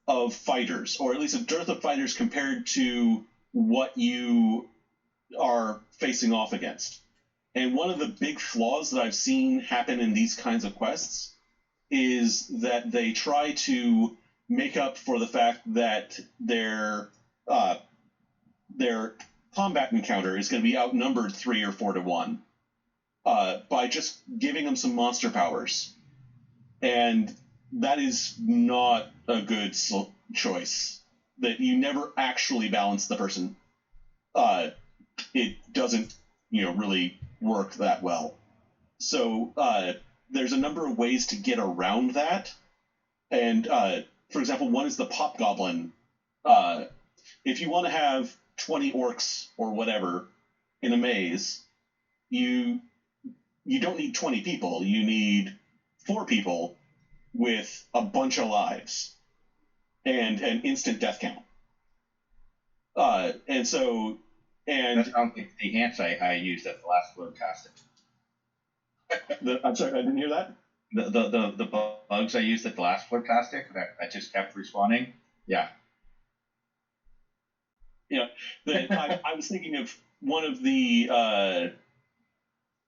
of fighters, or at least a dearth of fighters compared to what you are facing off against. And one of the big flaws that I've seen happen in these kinds of quests is that they try to make up for the fact that their combat encounter is going to be outnumbered 3 or 4 to 1 by just giving them some monster powers. And that is not a good choice. That you never actually balance the person. It doesn't, really work that well. So there's a number of ways to get around that. And for example, one is the Pop Goblin. If you want to have 20 orcs or whatever in a maze, you don't need 20 people. You need 4 people with a bunch of lives and an instant death count. That's the ants I used at the last Flirtastic. I'm sorry, I didn't hear that. The bugs I used at the last Flirtastic that just kept respawning. Yeah. Yeah, I was thinking of one of the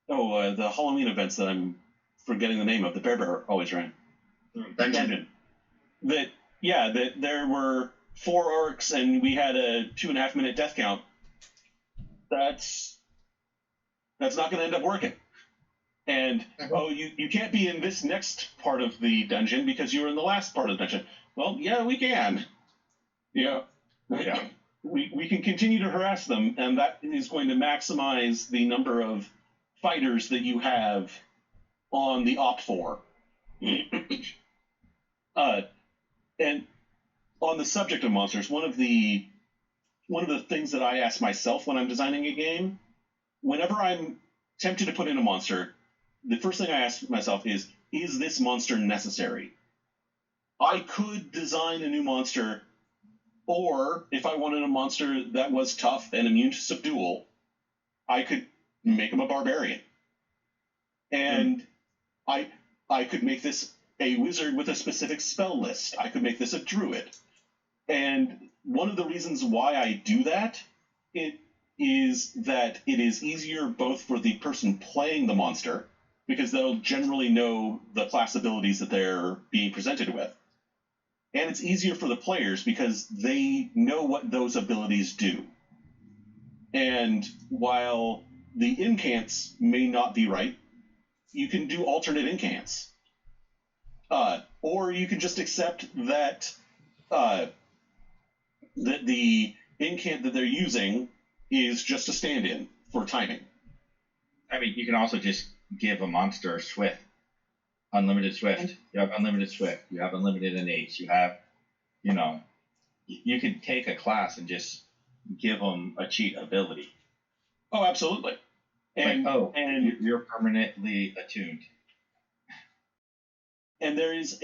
Halloween events that I'm forgetting the name of. The Bear always ran. Dungeon. That there were 4 orcs and we had a 2.5 minute death count. That's not going to end up working. And you can't be in this next part of the dungeon because you were in the last part of the dungeon. Well, yeah, we can. Yeah. We can continue to harass them, and that is going to maximize the number of fighters that you have on the Op 4. And on the subject of monsters, one of the things that I ask myself when I'm designing a game, whenever I'm tempted to put in a monster, the first thing I ask myself is this monster necessary? I could design a new monster, or if I wanted a monster that was tough and immune to subdual, I could make him a barbarian. And I could make this a wizard with a specific spell list. I could make this a druid. And one of the reasons why I do that is that it is easier both for the person playing the monster, because they'll generally know the class abilities that they're being presented with. And it's easier for the players because they know what those abilities do. And while the incants may not be right, you can do alternate incants. Or you can just accept that that the incant that they're using is just a stand-in for timing. I mean, you can also just give a monster Swift. Unlimited Swift. You have unlimited Swift. You have unlimited innate. You have, you can take a class and just give them a cheat ability. Oh, absolutely. And you're permanently attuned. And there is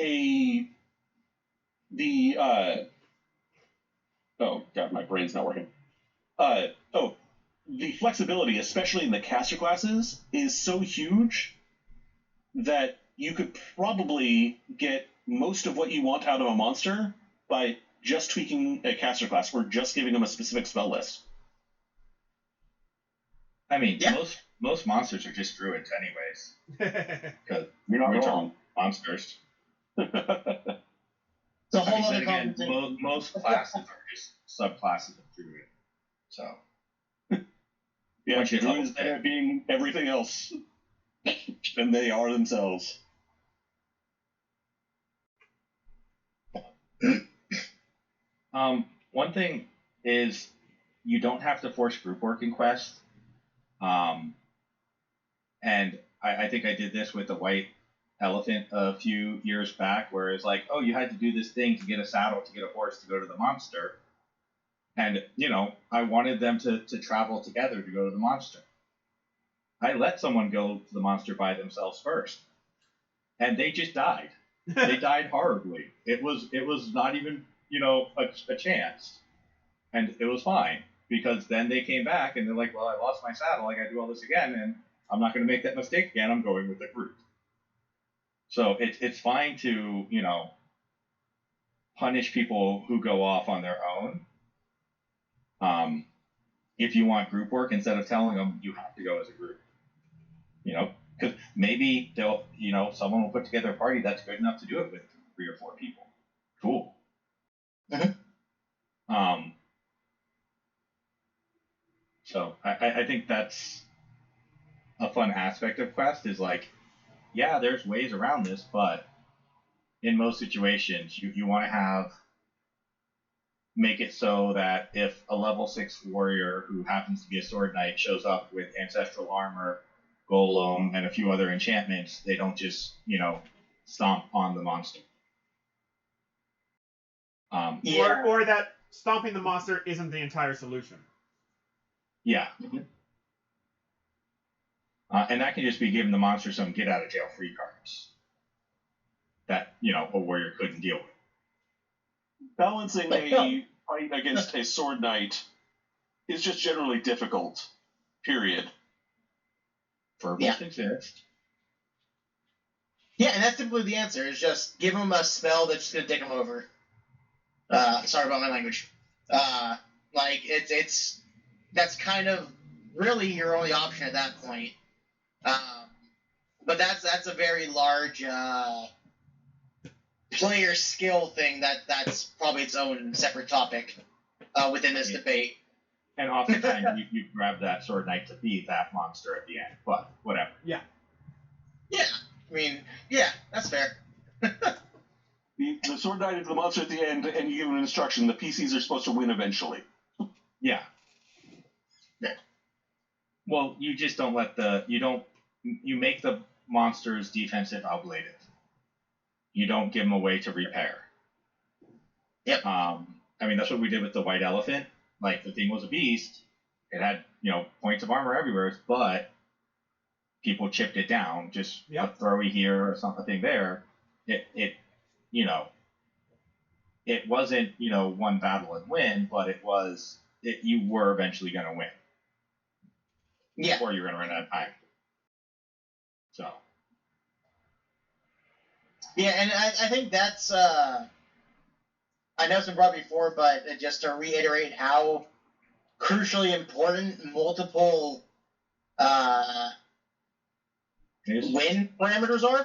oh god, my brain's not working. The flexibility, especially in the caster classes, is so huge that you could probably get most of what you want out of a monster by just tweaking a caster class or just giving them a specific spell list. I mean, most monsters are just druids anyways. Because you're not wrong. Monsters. It's a whole other again, conversation. most classes are just subclasses of druid. So. Yeah, druids end up being everything else than they are themselves. One thing is you don't have to force group work in Quest. And I think I did this with the white elephant a few years back, where it's like, oh, you had to do this thing to get a saddle, to get a horse, to go to the monster. And, I wanted them to travel together to go to the monster. I let someone go to the monster by themselves first. And they just died. They died horribly. It was not even, a chance. And it was fine. Because then they came back and they're like, well, I lost my saddle. I got to do all this again. And I'm not going to make that mistake again. I'm going with the group. So it's fine to, punish people who go off on their own. If you want group work, instead of telling them you have to go as a group, because maybe they'll, someone will put together a party that's good enough to do it with 3 or 4 people. Cool. Mm-hmm. So I think that's a fun aspect of Quest is like, yeah, there's ways around this, but in most situations, you want to make it so that if a level 6 warrior who happens to be a sword knight shows up with ancestral armor, golem, and a few other enchantments, they don't just, stomp on the monster. Or that stomping the monster isn't the entire solution. Yeah. Mm-hmm. And that can just be giving the monster some get out of jail free cards that, a warrior couldn't deal with. Balancing a fight against a sword knight is just generally difficult, period. Verbals exist. Yeah, and that's typically the answer, is just give them a spell that's just going to take them over. Sorry about my language. That's kind of really your only option at that point. But that's a very large player skill thing that's probably its own separate topic within this debate. And oftentimes you grab that sword knight to be that monster at the end, but whatever. Yeah. Yeah, I mean, yeah, that's fair. The sword knight is the monster at the end, and you give an instruction. The PCs are supposed to win eventually. Yeah. Yeah. Well, you just don't you make the monsters defensive oblative. you don't give them a way to repair. Yep. I mean, that's what we did with the white elephant. Like, the thing was a beast. It had, points of armor everywhere, but people chipped it down. Just a throwy here or something there. It wasn't, one battle and win, but you were eventually going to win. Yeah. Or you're going to run out of time. So. Yeah, and I think that's, I know it's been brought before, but just to reiterate how crucially important multiple win parameters are.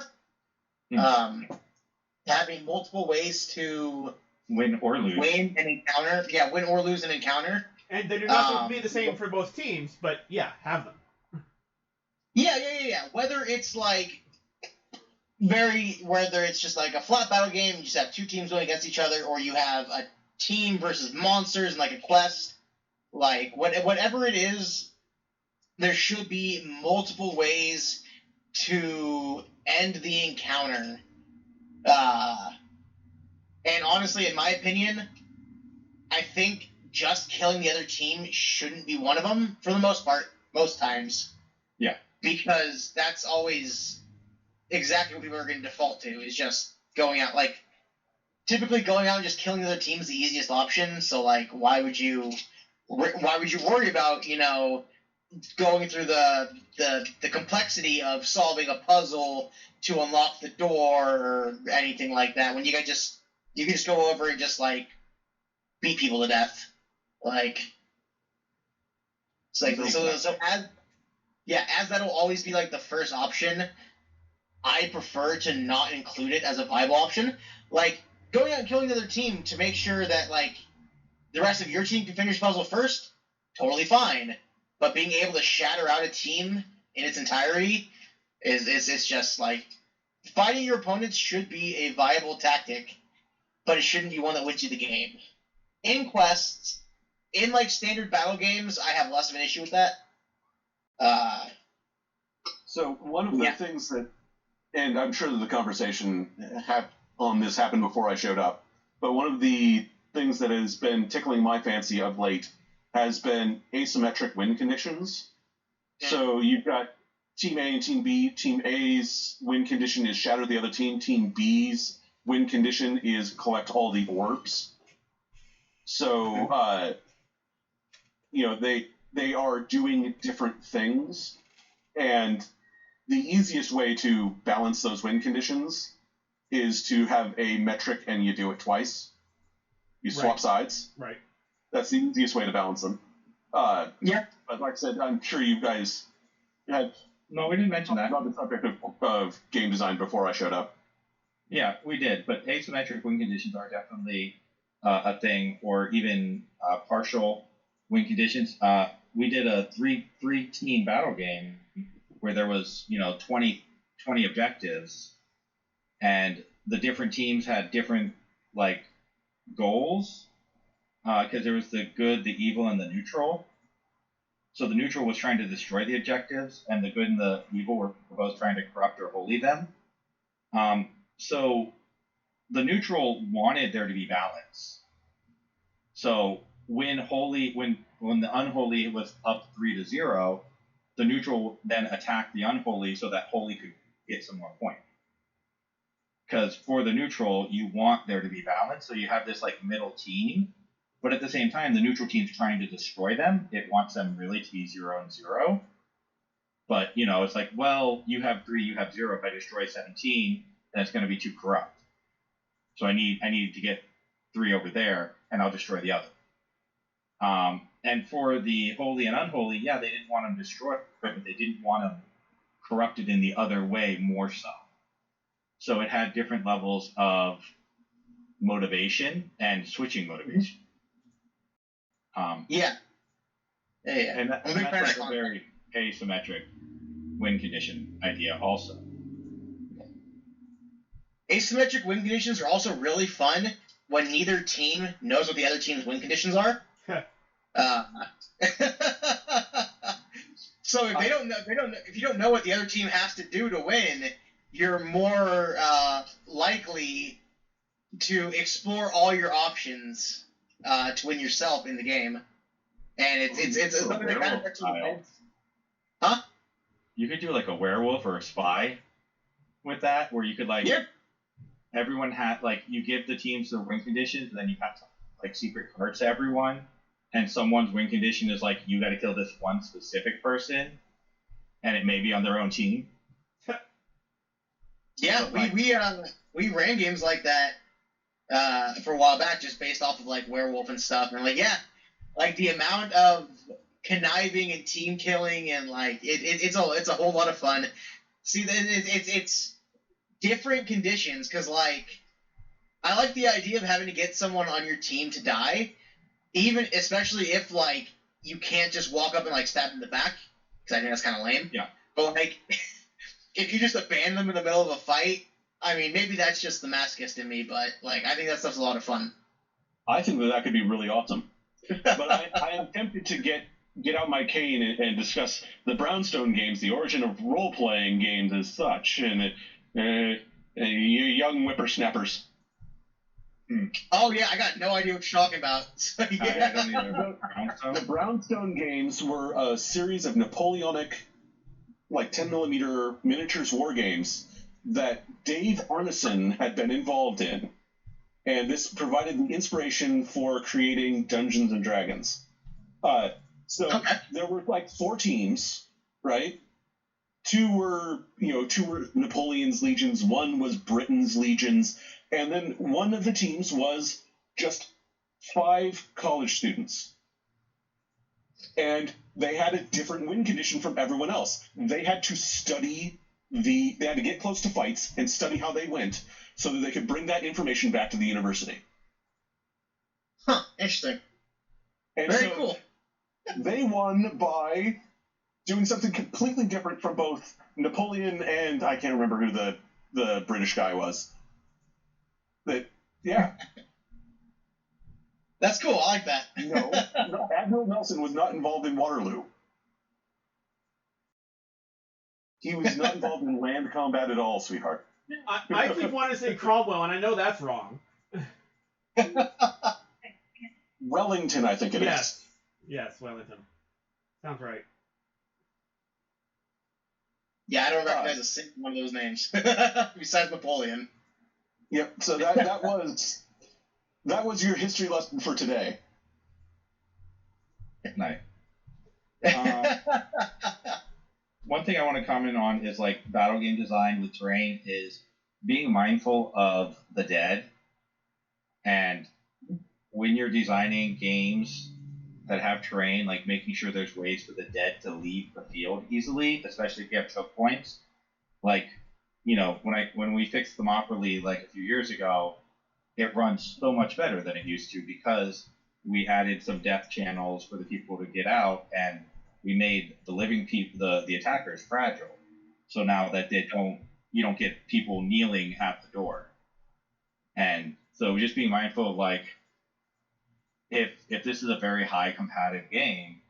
Having multiple ways to win or lose. Win an encounter. Yeah, win or lose an encounter. And they do not have to be the same for both teams, but yeah, have them. Yeah. Whether it's like whether it's just like a flat battle game, you just have two teams going against each other, or you have a team versus monsters and like a quest, like whatever it is, there should be multiple ways to end the encounter. And honestly, in my opinion, I think just killing the other team shouldn't be one of them for the most part, most times. Yeah. Because that's always exactly what people are going to default to, is just going out. Like, typically going out and just killing the other team is the easiest option, so, like, why would you worry about, going through the complexity of solving a puzzle to unlock the door or anything like that, when you can just go over and just, like, beat people to death. Like, it's like, so as that'll always be, like, the first option, I prefer to not include it as a viable option. Like, going out and killing the other team to make sure that, like, the rest of your team can finish the puzzle first, totally fine. But being able to shatter out a team in its entirety is just, like, fighting your opponents should be a viable tactic, but it shouldn't be one that wins you the game. In quests, in, like, standard battle games, I have less of an issue with that. So one of the things that, and I'm sure that the conversation on this happened before I showed up, but one of the things that has been tickling my fancy of late has been asymmetric win conditions. So you've got Team A and Team B. Team A's win condition is shatter the other team. Team B's win condition is collect all the orbs. So, they are doing different things, and the easiest way to balance those win conditions is to have a metric and you do it twice. You swap sides. Right. That's the easiest way to balance them. But like I said, I'm sure you guys had... No, we didn't mention that. Not the subject of game design before I showed up. Yeah, we did. But asymmetric win conditions are definitely a thing, or even partial win conditions. We did a three-team battle game where there was, 20 objectives, and the different teams had different, like, goals, because there was the good, the evil, and the neutral. So the neutral was trying to destroy the objectives, and the good and the evil were both trying to corrupt or holy them. So the neutral wanted there to be balance. So when the unholy was up 3-0, the neutral then attacked the unholy so that holy could get some more points. Because for the neutral, you want there to be balance, so you have this, like, middle team, but at the same time, the neutral team's trying to destroy them. It wants them really to be 0-0. But, it's like, well, you have 3, you have 0. If I destroy 17, then it's going to be too corrupt. So I need to get 3 over there, and I'll destroy the other. And for the holy and unholy, they didn't want them destroyed, but they didn't want them corrupted in the other way more so. So it had different levels of motivation and switching motivation. And that's like a very asymmetric win condition idea also. Asymmetric win conditions are also really fun when neither team knows what the other team's win conditions are. So if you don't know what the other team has to do to win, you're more likely to explore all your options to win yourself in the game, and it's something that kind of makes you. Huh? You could do like a werewolf or a spy with that, where you could like everyone had like you give the teams their win conditions, and then you have like secret cards to everyone, and someone's win condition is like you got to kill this one specific person, and it may be on their own team. Yeah, we ran games like that for a while back, just based off of like werewolf and stuff, and like like the amount of conniving and team killing and like it's a whole lot of fun. See, it's different conditions because like I like the idea of having to get someone on your team to die, even especially if like you can't just walk up and like stab them in the back, because I think that's kind of lame. Yeah. But like if you just abandon them in the middle of a fight, I mean maybe that's just the masochist in me, but like I think that stuff's a lot of fun. I think that could be really awesome. But I am tempted to get out my cane and discuss the Brownstone games, the origin of role-playing games as such, and you young whippersnappers. Oh yeah, I got no idea what you're talking about. So, yeah. I don't either. The Brownstone games were a series of Napoleonic, like 10mm miniatures war games that Dave Arneson had been involved in. And this provided the inspiration for creating Dungeons and Dragons. So there were like 4 teams, right? 2 were Napoleon's legions, 1 was Britain's legions, and then one of the teams was just 5 college students. And they had a different win condition from everyone else. They had to get close to fights and study how they went, so that they could bring that information back to the university. Huh, interesting. And very cool. They won by doing something completely different from both Napoleon and I can't remember who the British guy was. That's cool, I like that. No, Admiral Nelson was not involved in Waterloo. He was not involved in land combat at all, sweetheart. I keep wanting to say Cromwell, and I know that's wrong. Wellington, I think it is. Yes, Wellington. Sounds right. Yeah, I don't recognize a single one of those names besides Napoleon. Yep. So that was your history lesson for today. Nice. One thing I want to comment on is like battle game design with terrain is being mindful of the dead, and when you're designing games that have terrain, like making sure there's ways for the dead to leave the field easily, especially if you have choke points. Like, when we fixed the Mopperly like a few years ago, it runs so much better than it used to because we added some death channels for the people to get out, and we made the living people, the attackers, fragile. So now that you don't get people kneeling at the door. And so just being mindful of like, if this is a very high competitive game,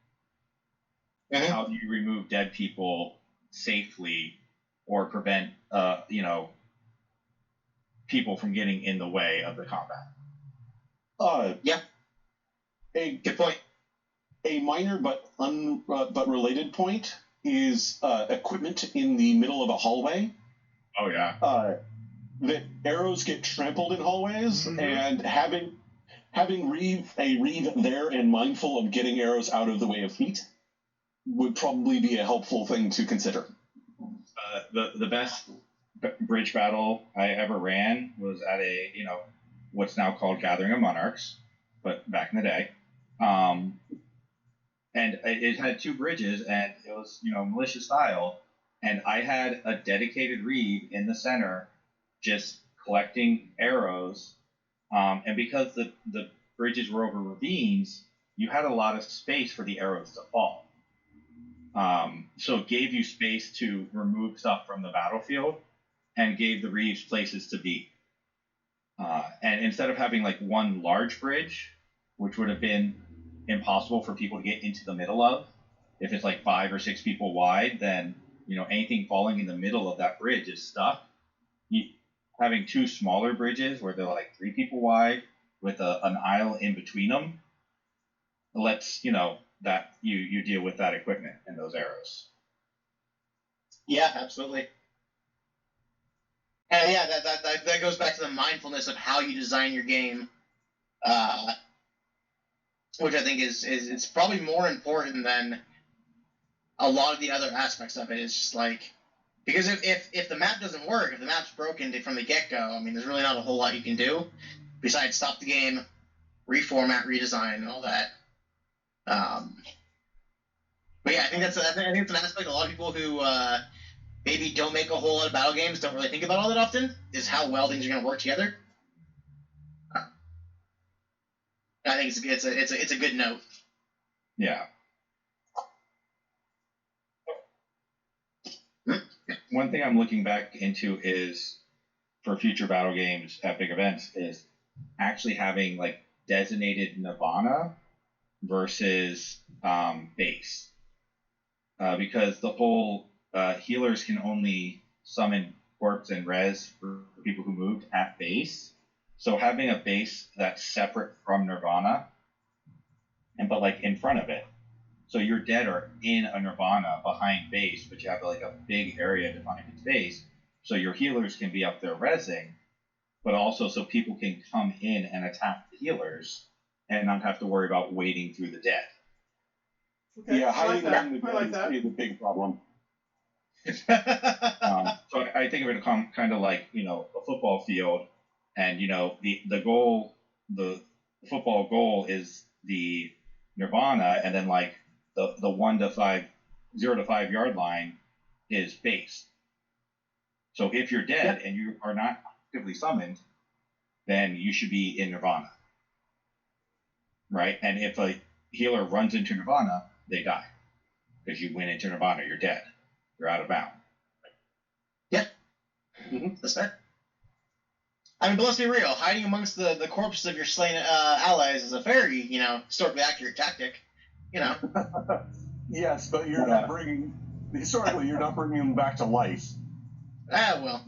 how do you remove dead people safely or prevent people from getting in the way of the combat? Yeah. Good point. A minor but related point is equipment in the middle of a hallway. Oh yeah. That arrows get trampled in hallways, and having a reeve there and mindful of getting arrows out of the way of feet would probably be a helpful thing to consider. The best bridge battle I ever ran was at a what's now called Gathering of Monarchs, but back in the day. And it had 2 bridges, and it was, militia style. And I had a dedicated reeve in the center, just collecting arrows. And because the bridges were over ravines, you had a lot of space for the arrows to fall. So it gave you space to remove stuff from the battlefield, and gave the reeves places to be. And instead of having like one large bridge, which would have been impossible for people to get into the middle of, if it's like 5 or 6 people wide, then anything falling in the middle of that bridge is stuck, having two smaller bridges where they're like 3 people wide with an aisle in between them lets that you deal with that equipment and those arrows. Yeah, absolutely. And yeah, that goes back to the mindfulness of how you design your game, which I think is it's probably more important than a lot of the other aspects of it. It's just like, because if the map doesn't work, if the map's broken from the get-go, I mean, there's really not a whole lot you can do besides stop the game, reformat, redesign, and all that. But yeah, I think it's an aspect a lot of people who maybe don't make a whole lot of battle games don't really think about all that often, is how well things are going to work together. I think it's a good note. Yeah. One thing I'm looking back into is for future battle games at big events is actually having like designated Nirvana versus base, because the whole healers can only summon corpse and res for people who moved at base. So having a base that's separate from Nirvana, but like in front of it, so your dead are in a Nirvana behind base, but you have like a big area defining its base, so your healers can be up there rezzing, but also so people can come in and attack the healers and not have to worry about wading through the dead. Okay, yeah, hiding around the dead is a big problem. So I think of it kind of like a football field, and the goal, the football goal is the Nirvana, and then like the 0 to 5 yard line is base. So if you're dead and you are not actively summoned, then you should be in Nirvana, right? And if a healer runs into Nirvana, they die because you went into Nirvana. You're dead. You're out of bounds. Yeah, that's fair. I mean, but let's be real. Hiding amongst the corpses of your slain allies is a very, historically accurate tactic. Yes, but you're not bringing. Historically, you're not bringing them back to life. Ah, well.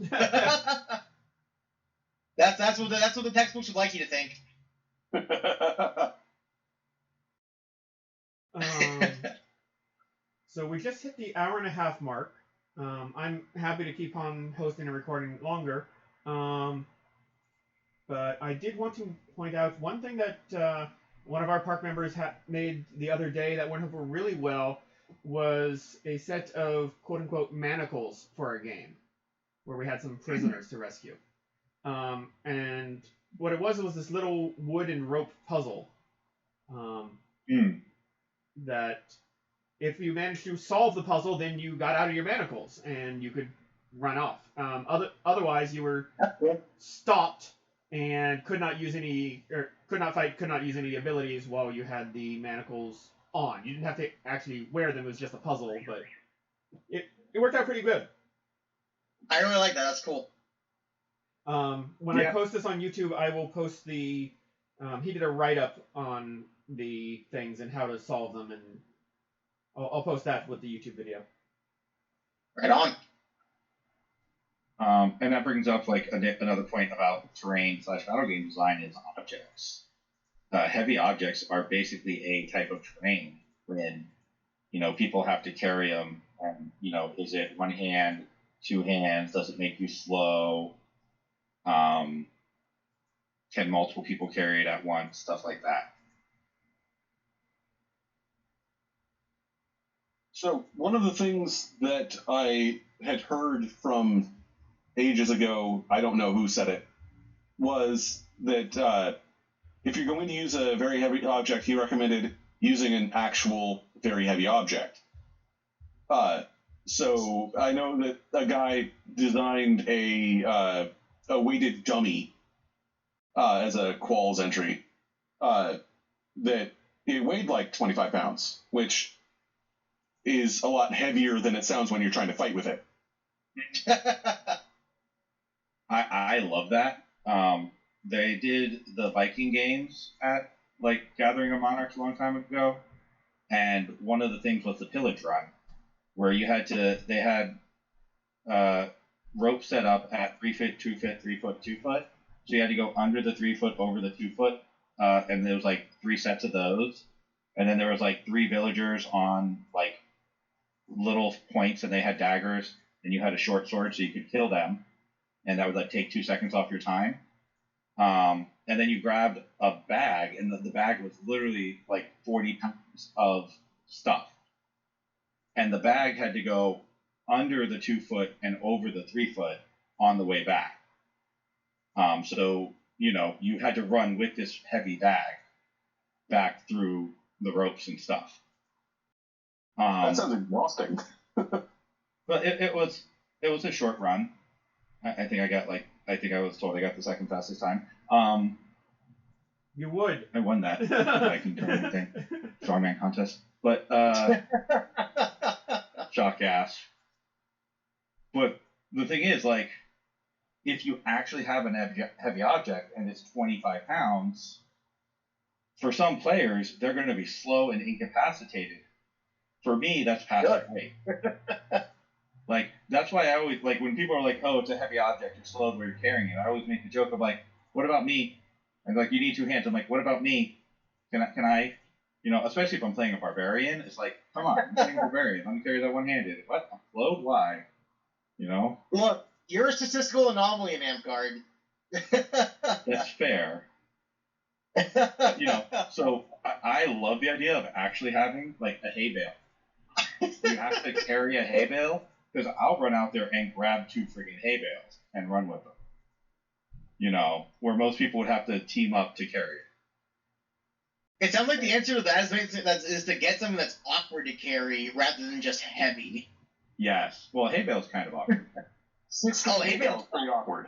that's what the textbooks would like you to think. So we just hit the hour-and-a-half mark. I'm happy to keep on hosting and recording longer. But I did want to point out one thing that one of our park members made the other day that went over really well was a set of quote-unquote manacles for our game, where we had some prisoners to rescue. And what it was this little wood and rope puzzle that if you managed to solve the puzzle, then you got out of your manacles and you could run off. Otherwise, you were stopped and could not use any abilities while you had the manacles on. You didn't have to actually wear them; it was just a puzzle, but it worked out pretty good. I really like that. That's cool. When I post this on YouTube, I will post the. He did a write-up on the things and how to solve them, and I'll post that with the YouTube video. Right on. And that brings up like another point about terrain / battle game design is objects. Heavy objects are basically a type of terrain when people have to carry them, and is it one hand, 2 hands? Does it make you slow? Can multiple people carry it at once? Stuff like that. So one of the things that I had heard from ages ago, I don't know who said it, was that if you're going to use a very heavy object, he recommended using an actual very heavy object. So I know that a guy designed a weighted dummy as a Qualls entry that it weighed like 25 pounds, which is a lot heavier than it sounds when you're trying to fight with it. I love that. They did the Viking games at like Gathering of Monarchs a long time ago, and one of the things was the pillage run, where they had rope set up at 3 foot, 2 foot, 3 foot, 2 foot. So you had to go under the 3 foot, over the 2 foot, and there was like 3 sets of those. And then there was like 3 villagers on like little points, and they had daggers, and you had a short sword, so you could kill them, and that would like take 2 seconds off your time. And then you grabbed a bag, and the bag was literally like 40 pounds of stuff. And the bag had to go under the 2 foot and over the 3 foot on the way back. So, you had to run with this heavy bag back through the ropes and stuff. That sounds exhausting. But it was a short run. I think I was told I got the second fastest time. You would. I won that. I can do anything. Strongman contest. But shock ass. But the thing is, like, if you actually have an heavy object and it's 25 pounds, for some players, they're going to be slow and incapacitated. For me, that's passive weight. Like, that's why I always, like, when people are like, oh, it's a heavy object, you're slow where you're carrying it, I always make the joke of, like, what about me? And, like, you need 2 hands. I'm like, what about me? Can I, especially if I'm playing a barbarian, it's like, come on, I'm playing a barbarian. Let me carry that one-handed. What? I'm slow? Why? Look, you're a statistical anomaly in Amgard. That's fair. So I love the idea of actually having, like, a hay bale. You have to carry a hay bale, because I'll run out there and grab 2 friggin' hay bales and run with them. Where most people would have to team up to carry it. It sounds like the answer to that is to get something that's awkward to carry rather than just heavy. Yes. Well, hay bale's kind of awkward. Hay bale's pretty awkward.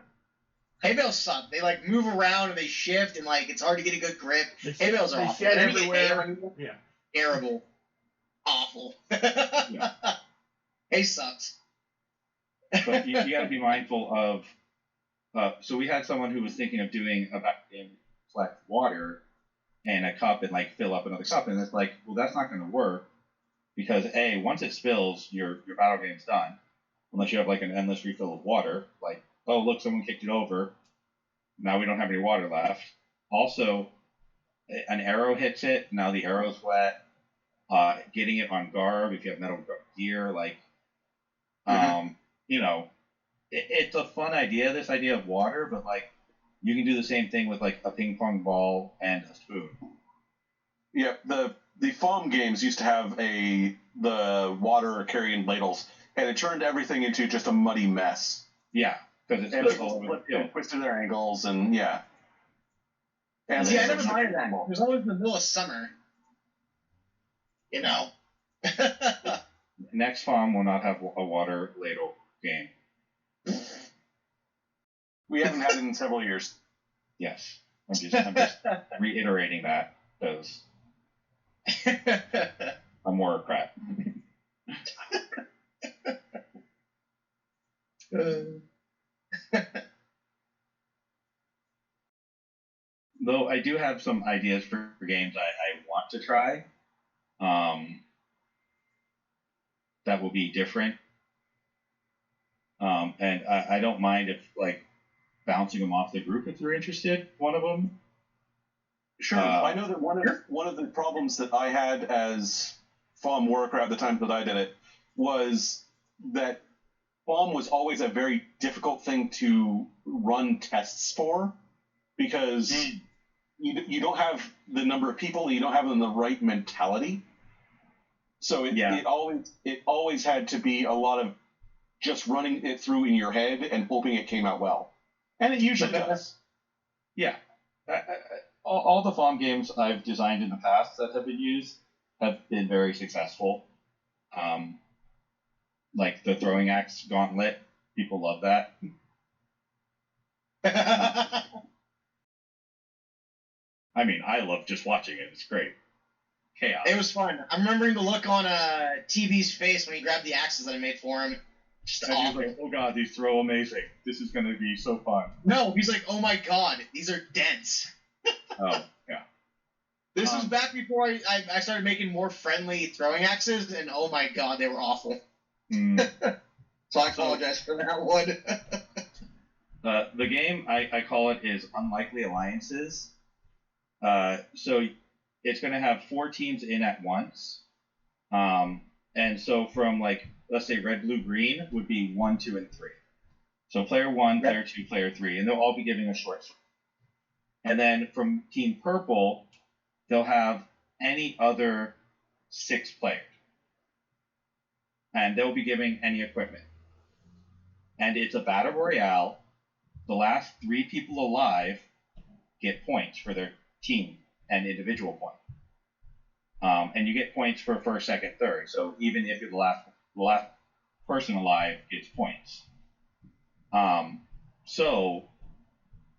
Hay bales suck. They like move around and they shift and like it's hard to get a good grip. Hay bales are awful. Shed everywhere. Yeah. Terrible. Awful. Yeah. Hay sucks. But you got to be mindful of. So we had someone who was thinking of doing a battle game, collect water and a cup and like fill up another cup, and it's like, well, that's not going to work because once it spills, your battle game's done, unless you have like an endless refill of water. Like, oh look, someone kicked it over. Now we don't have any water left. Also, an arrow hits it. Now the arrow's wet. Getting it on garb if you have metal gear, like, it's a fun idea, this idea of water, but like you can do the same thing with like a ping pong ball and a spoon. Yeah, the FOM games used to have the water carrying ladles, and it turned everything into just a muddy mess. Yeah, because it's all over the field. Twisted their ankles, and yeah. And see, I never minded that. It was always in the middle of summer. Next FOM will not have a water ladle game. We haven't had it in several years. Yes. I'm just reiterating that because I'm more a crap. Though I do have some ideas for games I want to try. That will be different. And I don't mind if like bouncing them off the group if they're interested. One of them. Sure. I know that one of the problems that I had as FOM Warcraft at the time that I did it was that FOM was always a very difficult thing to run tests for because you don't have the number of people, you don't have them the right mentality. So it always had to be a lot of just running it through in your head and hoping it came out well. And it usually does. Yeah. All the FOM games I've designed in the past that have been used have been very successful. Like the throwing axe gauntlet, people love that. I mean, I love just watching it. It's great. Chaos. It was fun. I'm remembering the look on TB's face when he grabbed the axes that I made for him. Just and awful. He's like, oh god, these throw amazing. This is going to be so fun. No, he's like, oh my god, these are dense. Oh, yeah. This was back before I started making more friendly throwing axes, and oh my god, they were awful. So I apologize for that one. The game, I call it, is Unlikely Alliances. So it's going to have 4 teams in at once. And so from, like, let's say red, blue, green would be 1, 2, and 3. So player 1, player 2, player 3, and they'll all be giving a short sword. And then from team purple, they'll have any other 6 players. And they'll be giving any equipment. And it's a battle royale. The last 3 people alive get points for their team and individual point. And you get points for first, second, third. So even if you're the last person alive gets points. So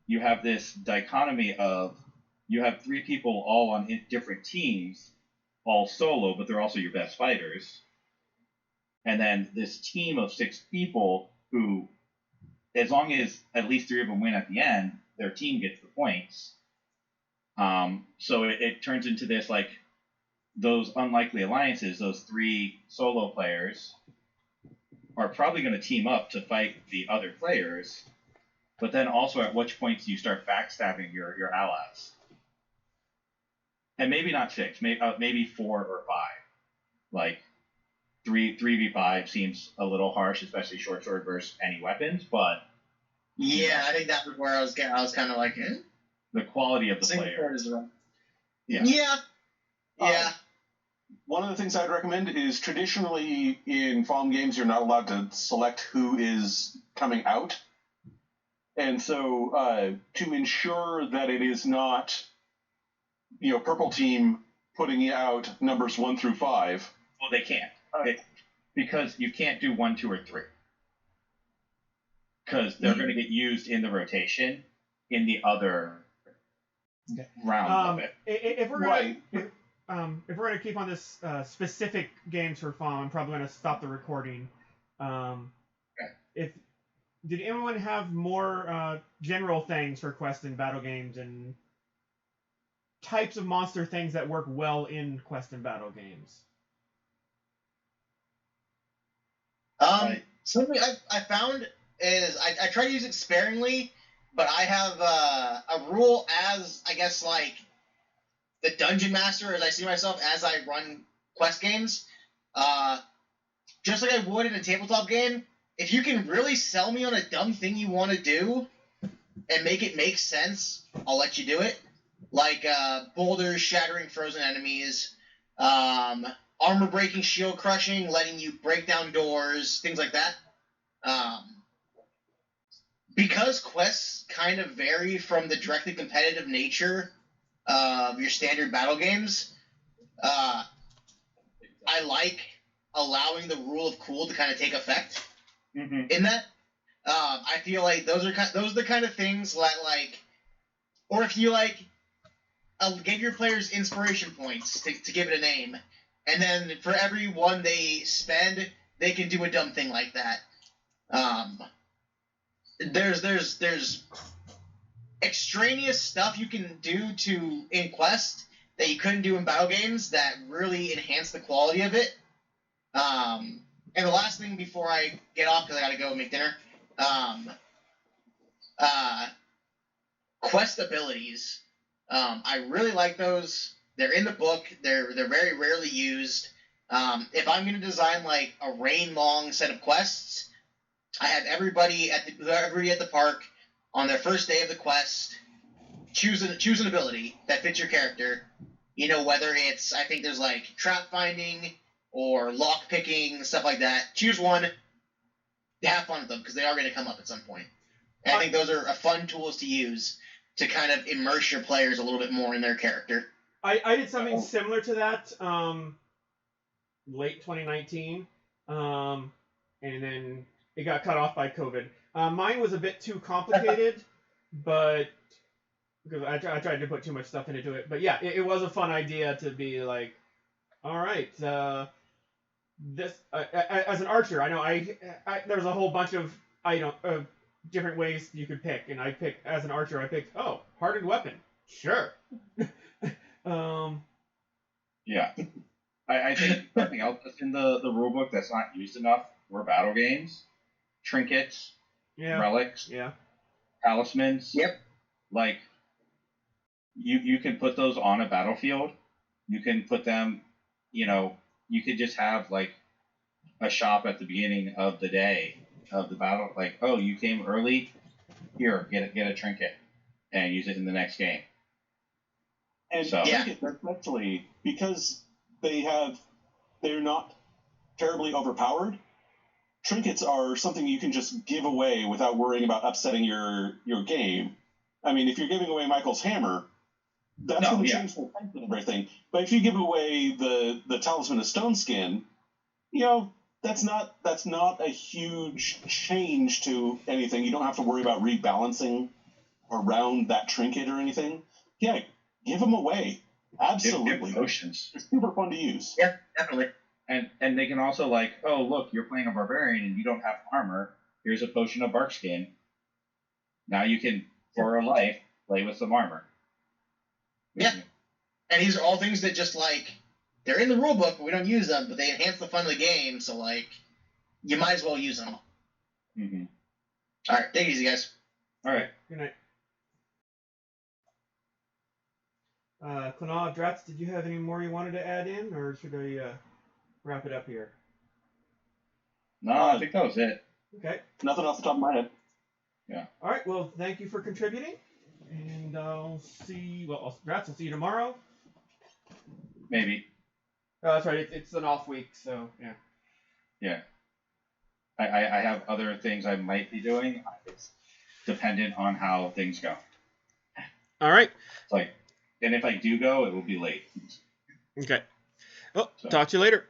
you have this dichotomy of you have 3 people all on different teams, all solo, but they're also your best fighters. And then this team of 6 people who, as long as at least 3 of them win at the end, their team gets the points. So it turns into this, like, those unlikely alliances, those 3 solo players are probably going to team up to fight the other players, but then also at which points you start backstabbing your allies. And maybe not 6, maybe 4 or 5. Like, 3v5 seems a little harsh, especially short sword versus any weapons, but... Yeah, I think that was where I was kind of like, The quality of the player. Yeah. Yeah. One of the things I'd recommend is traditionally in farm games you're not allowed to select who is coming out. And so to ensure that it is not, purple team putting out numbers 1 through 5. Well, they can't. Because you can't do 1, 2, or 3. Because they're going to get used in the rotation in the other round of it. If we're gonna keep on this specific games for fun, I'm probably gonna stop the recording. Did anyone have more general things for Quest and Battle Games and types of monster things that work well in Quest and Battle Games? Something I found is I try to use it sparingly, but I have a rule as, I guess, like, the dungeon master, as I see myself as I run Quest games. Just like I would in a tabletop game, if you can really sell me on a dumb thing you want to do and make it make sense, I'll let you do it. Like boulders shattering frozen enemies, armor breaking, shield crushing, letting you break down doors, things like that. Because quests kind of vary from the directly competitive nature of your standard battle games, I like allowing the rule of cool to kind of take effect in that. I feel like those are the kind of things that, like, or if you like, give your players inspiration points to give it a name, and then for every one they spend, they can do a dumb thing like that. There's extraneous stuff you can do in Quest that you couldn't do in Battle Games that really enhance the quality of it. And the last thing before I get off, because I gotta go make dinner, Quest abilities. I really like those. They're in the book. They're very rarely used. If I'm gonna design like a reign-long set of quests, I have everybody at the park on their first day of the quest choose an ability that fits your character. Whether it's, I think there's like trap finding or lock picking, stuff like that. Choose one. Have fun with them because they are going to come up at some point. And I think those are fun tools to use to kind of immerse your players a little bit more in their character. I did something similar to that late 2019, and then it got cut off by COVID. Mine was a bit too complicated, but because I tried to put too much stuff into it. But yeah, it was a fun idea to be like, all right, this as an archer, I know there was a whole bunch of different ways you could pick, and I picked as an archer. I picked hardened weapon, sure. Yeah, I think something else that's in the rulebook that's not used enough for battle games trinkets, Yeah. relics, Yeah. talismans. Yep. Like, you can put those on a battlefield. You can put them, you could just have, like, a shop at the beginning of the day of the battle. Like, oh, you came early? Here, get a trinket and use it in the next game. And So- trinkets, especially because they're not terribly overpowered. Trinkets are something you can just give away without worrying about upsetting your game. I mean, if you're giving away Michael's hammer, that's going to change the effect of everything. But if you give away the talisman of stone skin, that's not a huge change to anything. You don't have to worry about rebalancing around that trinket or anything. Yeah, give them away. Absolutely. Give potions. They're super fun to use. Yeah, definitely. And they can also, like, oh, look, you're playing a barbarian and you don't have armor. Here's a potion of bark skin. Now you can, for a life, play with some armor. Yeah. And these are all things that just, like, they're in the rulebook, but we don't use them, but they enhance the fun of the game, so, like, you might as well use them. Mm-hmm. All right, take it easy, guys. All right. Good night. Klanov, Dratz, did you have any more you wanted to add in, or should I wrap it up here? No, I think that was it. Okay. Nothing off the top of my head. Yeah. All right. Well, thank you for contributing, and I'll see. Well, Dratz, I'll see you tomorrow. Maybe. Oh, that's right. It's an off week, so yeah. Yeah. I have other things I might be doing. It's dependent on how things go. All right. It's like, and if I do go, it will be late. Okay. Well, So- talk to you later.